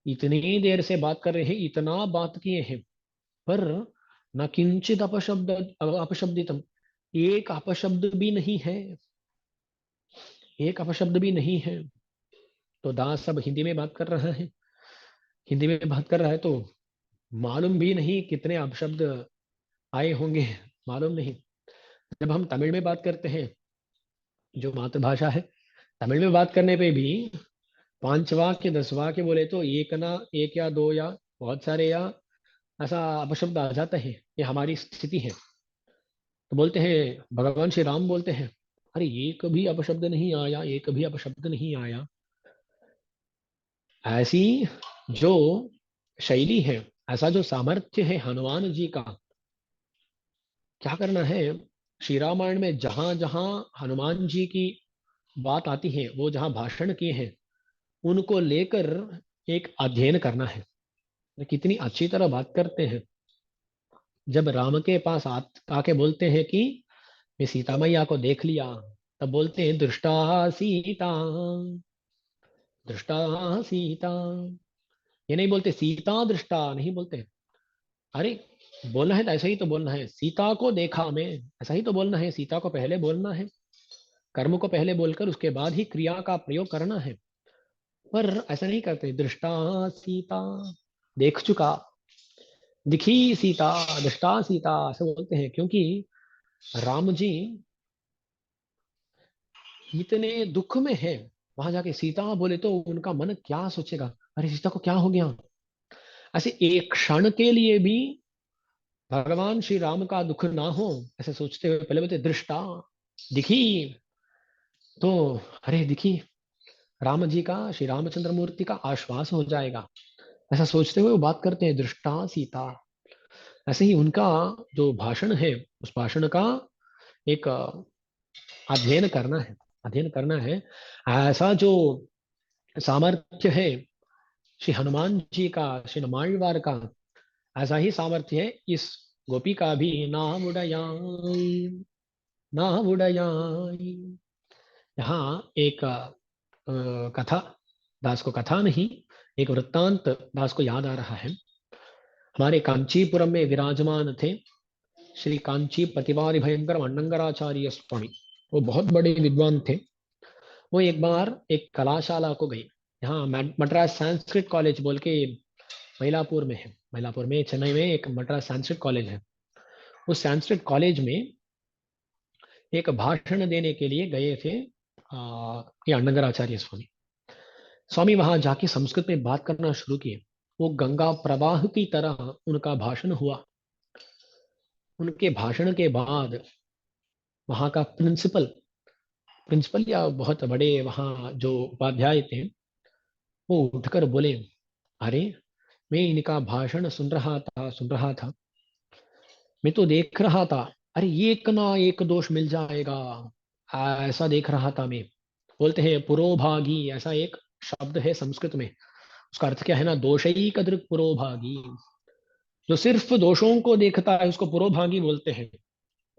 इतनी देर से बात कर रहे हैं, इतना बात किए हैं, पर न किंचित अपशब्दितम, एक अपशब्द भी नहीं है, एक अपशब्द भी नहीं है। तो दास सब हिंदी में बात कर रहा है, हिंदी में बात कर रहा है, तो मालूम भी नहीं कितने अपशब्द आए होंगे, मालूम नहीं। जब हम तमिल में बात करते हैं, जो मातृभाषा है, तमिल में बात करने पे भी 5 वाक्य 10 वाक्य बोले तो एक ना, एक या दो या बहुत सारे या ऐसा अपशब्द आ जाता है। ये हमारी स्थिति है। तो बोलते हैं, भगवान श्री राम बोलते हैं, अरे ये कभी अपशब्द नहीं आया, ये कभी अपशब्द नहीं आया। ऐसी जो शैली है, ऐसा जो सामर्थ्य है हनुमान जी का, क्या करना है। श्री रामायण में जहां जहां हनुमान जी की बात आती है, वो जहां भाषण किए हैं, उनको लेकर एक अध्ययन करना है। कितनी अच्छी तरह बात करते हैं। जब राम के पास आके बोलते हैं कि मैं सीता मैया को देख लिया, तब बोलते हैं दृष्टा सीता, दृष्टा सीता। ये नहीं बोलते सीता दृष्टा, नहीं बोलते। अरे, बोलना है तो ऐसा ही तो बोलना है, सीता को देखा मैं, ऐसा ही तो बोलना है। सीता को पहले बोलना है, कर्म को पहले बोलकर उसके बाद ही क्रिया का प्रयोग करना है। पर ऐसा नहीं करते, दृष्टा सीता, देख चुका, दिखी सीता, दृष्टा सीता ऐसे बोलते हैं। क्योंकि राम जी इतने दुख में है, वहां जाके सीता बोले तो उनका मन क्या सोचेगा, अरे सीता को क्या हो गया। ऐसे एक क्षण के लिए भी भगवान श्री राम का दुख ना हो, ऐसे सोचते हुए पहले बोलते दृष्टा, दिखी। तो अरे दिखी, राम जी का, श्री रामचंद्र मूर्ति का आश्वास हो जाएगा, ऐसा सोचते हुए वो बात करते हैं दृष्टा सीता। ऐसे ही उनका जो भाषण है, उस भाषण का एक अध्ययन करना है, अध्ययन करना है। ऐसा जो सामर्थ्य है श्री हनुमान जी का, श्री हनुमानवार का, ऐसा ही सामर्थ्य है इस गोपी का भी। नाम उड़याई, नाम उड़याई। यहाँ एक कथा, दास को कथा नहीं, एक वृत्तांत दास को याद आ रहा है। हमारे कांचीपुरम में विराजमान थे श्री कांची प्रतिवादि भयंकर अण्णंगराचार्य स्वामी। वो बहुत बड़े विद्वान थे। वो एक बार एक कलाशाला को गए। यहाँ मद्रास संस्कृत कॉलेज बोल के मइलापुर में है, मइलापुर में, चेन्नई में एक मद्रास संस्कृत कॉलेज है। उस संस्कृत कॉलेज में एक भाषण देने के लिए गए थे ये अण्णंगराचार्य स्वामी। स्वामी वहां जाके संस्कृत में बात करना शुरू किए। वो गंगा प्रवाह की तरह उनका भाषण हुआ। उनके भाषण के बाद वहां का प्रिंसिपल, प्रिंसिपल या बहुत बड़े वहाँ जो उपाध्याय थे, वो उठकर बोले, अरे मैं इनका भाषण सुन रहा था, मैं तो देख रहा था, अरे एक ना एक दोष मिल जाएगा, ऐसा देख रहा था मैं। बोलते हैं पुरोभागी, ऐसा एक शब्द है संस्कृत में, उसका अर्थ क्या है ना, दोषई कदृक पुरोभागी। जो सिर्फ दोषों को देखता है उसको पुरोभागी बोलते हैं।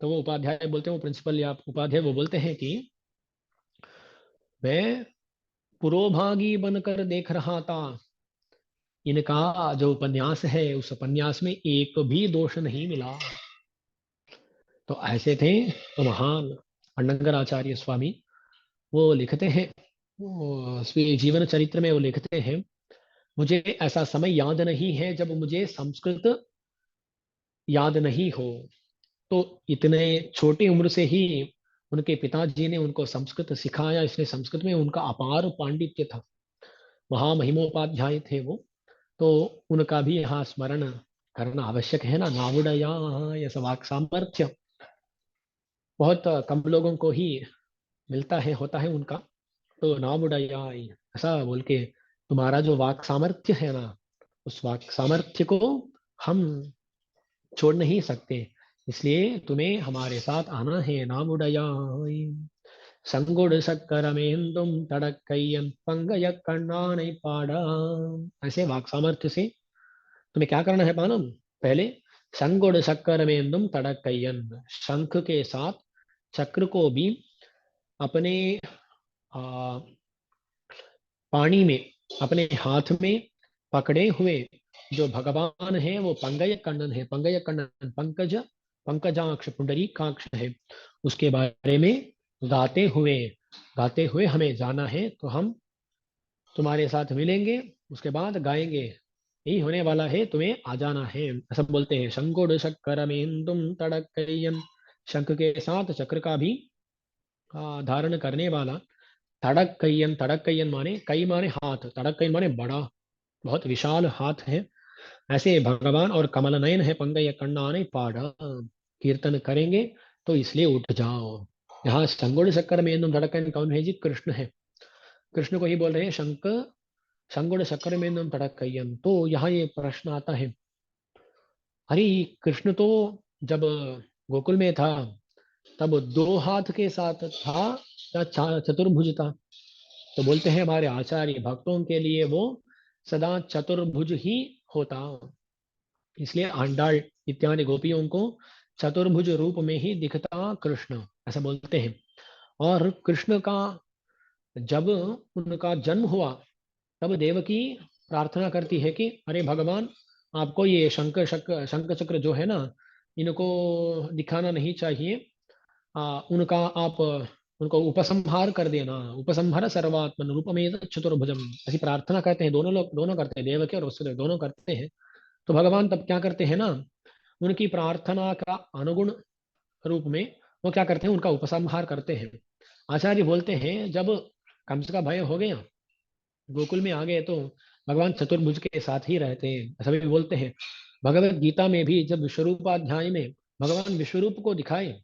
तो वो उपाध्याय बोलते हैं, वो प्रिंसिपल या उपाध्याय वो बोलते हैं कि मैं पुरोभागी बनकर देख रहा था, इनका जो उपन्यास है उस उपन्यास में एक भी दोष नहीं मिला। तो ऐसे थे तो महान अण्णंगराचार्य स्वामी। वो लिखते हैं, वो स्वीय जीवन चरित्र में वो लिखते हैं, मुझे ऐसा समय याद नहीं है जब मुझे संस्कृत याद नहीं हो। तो इतने छोटी उम्र से ही उनके पिताजी ने उनको संस्कृत सिखाया, इसलिए संस्कृत में उनका अपार पांडित्य था। महामहिमोपाध्याय थे वो। तो उनका भी यहाँ स्मरण करना आवश्यक है ना। नावुडया, यह वाक सामर्थ्य बहुत कम लोगों को ही मिलता है, होता है उनका। तो नावुडया ऐसा बोल के, तुम्हारा जो वाक सामर्थ्य है ना, उस वाक सामर्थ्य को हम छोड़ नहीं सकते, इसलिए तुम्हें हमारे साथ आना है। नावुडया संगुड़ सक्करमेन्दुम तड़क्कय्यन पंगय कण्णानै पाड़ा। ऐसे वाक सामर्थ्य से तुम्हें क्या करना है पानम, पहले संगुड़ सक्करमेन्दुम तड़क्कय्यन, शंख के साथ चक्र को भी अपने आ, पानी में, अपने हाथ में पकड़े हुए जो भगवान है वो पंगय कण्णन है। पंगय कण्णन पंकज, पंकजाक्ष पुंडरीकाक्ष है। उसके बारे में गाते हुए, गाते हुए हमें जाना है। तो हम तुम्हारे साथ मिलेंगे, उसके बाद गाएंगे यही होने वाला है, तुम्हें आ जाना है, ऐसा बोलते हैं। शंकुड शक्कर मेन्दुम तड़क्कय्यन, शंख के साथ चक्र का भी धारण करने वाला। तड़क्कय्यन, तड़क्कय्यन माने कई माने हाथ, तड़क्कय्यन माने बड़ा, बहुत विशाल हाथ है ऐसे भगवान, और कमल नयन है पंगय कण्णाने पाड़ा, कीर्तन करेंगे तो इसलिए उठ जाओ। यहाँ संगुण शक्कर में धड़कन कौन है जी? कृष्ण है। कृष्ण को ही बोल रहे हैं शंक संगुण शक्कर में धड़कयन। तो यहाँ ये प्रश्न आता है, अरे कृष्ण तो जब गोकुल में था तब दो हाथ के साथ था या चतुर्भुज था? तो बोलते हैं हमारे आचार्य, भक्तों के लिए वो सदा चतुर्भुज ही होता, इसलिए आंडाल इत्यादि गोपियों को चतुर्भुज रूप में ही दिखता कृष्ण, ऐसा बोलते हैं। और कृष्ण का जब उनका जन्म हुआ तब देवकी प्रार्थना करती है कि अरे भगवान, आपको ये शंख चक्र जो है ना, इनको दिखाना नहीं चाहिए। उनका आप उनको उपसंहार कर देना, उपसंहार सर्वात्मन रूपमेत चतुर्भुजम, ऐसी प्रार्थना करते हैं। दोनों लोग दोनों करते हैं, देवकी और वसुदेव दोनों करते हैं। तो भगवान तब क्या करते हैं ना, उनकी प्रार्थना का अनुगुण रूप में वो क्या करते हैं, उनका उपसंहार करते हैं। आचार्य बोलते हैं जब कंस का भय हो गया, गोकुल में आ गए, तो भगवान चतुर्भुज के साथ ही रहते हैं, ऐसा भी बोलते हैं। भगवत गीता में भी जब विश्वरूपाध्याय में भगवान विश्वरूप को दिखाए,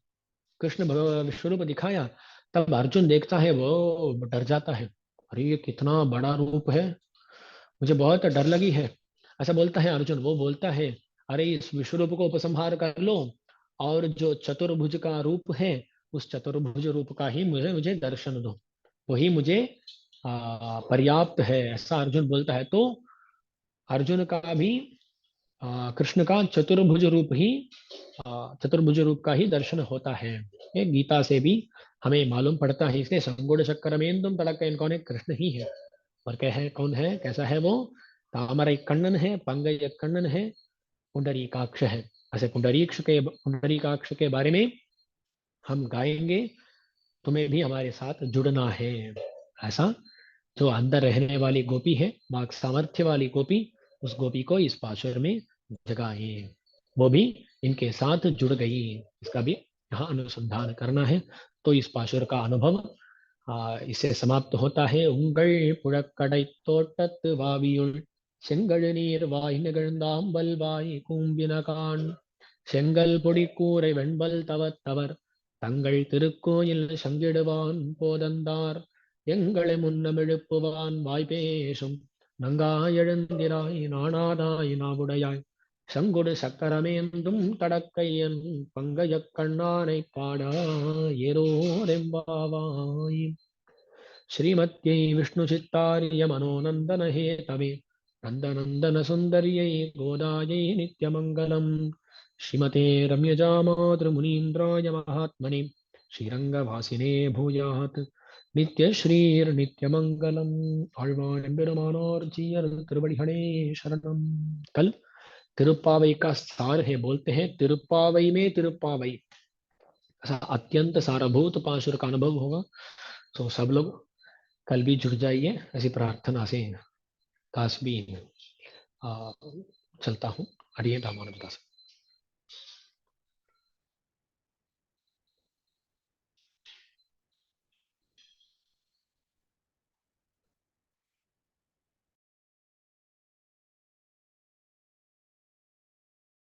विश्वरूप दिखाया, तब अर्जुन देखता है, वो डर जाता है, अरे ये कितना बड़ा रूप है, मुझे बहुत डर लगी है, ऐसा बोलता है अर्जुन। वो बोलता है, अरे इस विश्वरूप को उपसंहार कर लो, और जो चतुर्भुज का रूप है, उस चतुर्भुज रूप का ही मुझे मुझे दर्शन दो, वही मुझे पर्याप्त है, ऐसा अर्जुन बोलता है। तो अर्जुन का भी कृष्ण का चतुर्भुज रूप ही चतुर्भुज रूप का ही दर्शन होता है। ये गीता से भी हमें मालूम पड़ता है। इसलिए संगुण शक्करमेन्दुम तड़क्कयन् कौन है? कृष्ण ही है। और क्या है, कौन है, कैसा है वो? तामर कण्णन है, पंगय कण्णन है, पुंडरीकाक्ष है। ऐसे पुंडरीकाक्ष के बारे में हम गाएंगे, तुम्हें भी हमारे साथ जुड़ना है। ऐसा जो अंदर रहने वाली गोपी है, वाक सामर्थ्य वाली गोपी, उस गोपी को इस पाशुर में जगाए, वो भी इनके साथ जुड़ गई, इसका भी यहाँ अनुसंधान करना है। तो इस पाशुर का अनुभव इससे समाप्त होता है। उंगल पुழக்கடை தோட்டத்து வாவியுள் செங்கழு நீர் வாய் நிகழ்ந்தாம்பல் வாய் கூம்பினகான் செங்கல் பொடி கூரை வெண்பல் தவத்தவர் தங்கள் திருக்கோயில் சங்கிடுவான் போதந்தார் எங்களை முன்னமெழுப்புவான் வாய்ப்பேசும் நங்காய் எழுந்திராய் நாணாதாய் நாவுடையாய் சங்குடு சக்கரமேந்தும் தடக்கையன் பங்கயக் கண்ணானை பாடா ஏரோரெம்பாவாய். श्रीमत्यै विष्णुचित्तार्य हेतवे नन्दनन्दनसुन्दर्यै गोदायै नित्यमङ्गलम्. श्रीमते रम्यजामातृमुनीन्द्राय महात्मने श्रीरङ्गवासिने भूयात् नित्यश्रीर्नित्यमङ्गलम्. आழ்வார் எம்பெருமானார் ஜீயர் திருவடிகளே शरणम. कल तिरुप्पावई का सार है, बोलते हैं तिरुप्पावई में तिरुप्पावई, ऐसा अत्यंत सारभूत पांचुर का अनुभव होगा। तो सब लोग कल भी जुड़ जाइए, ऐसी प्रार्थना से काश भी चलता हूँ। हरिये रामानुज दास।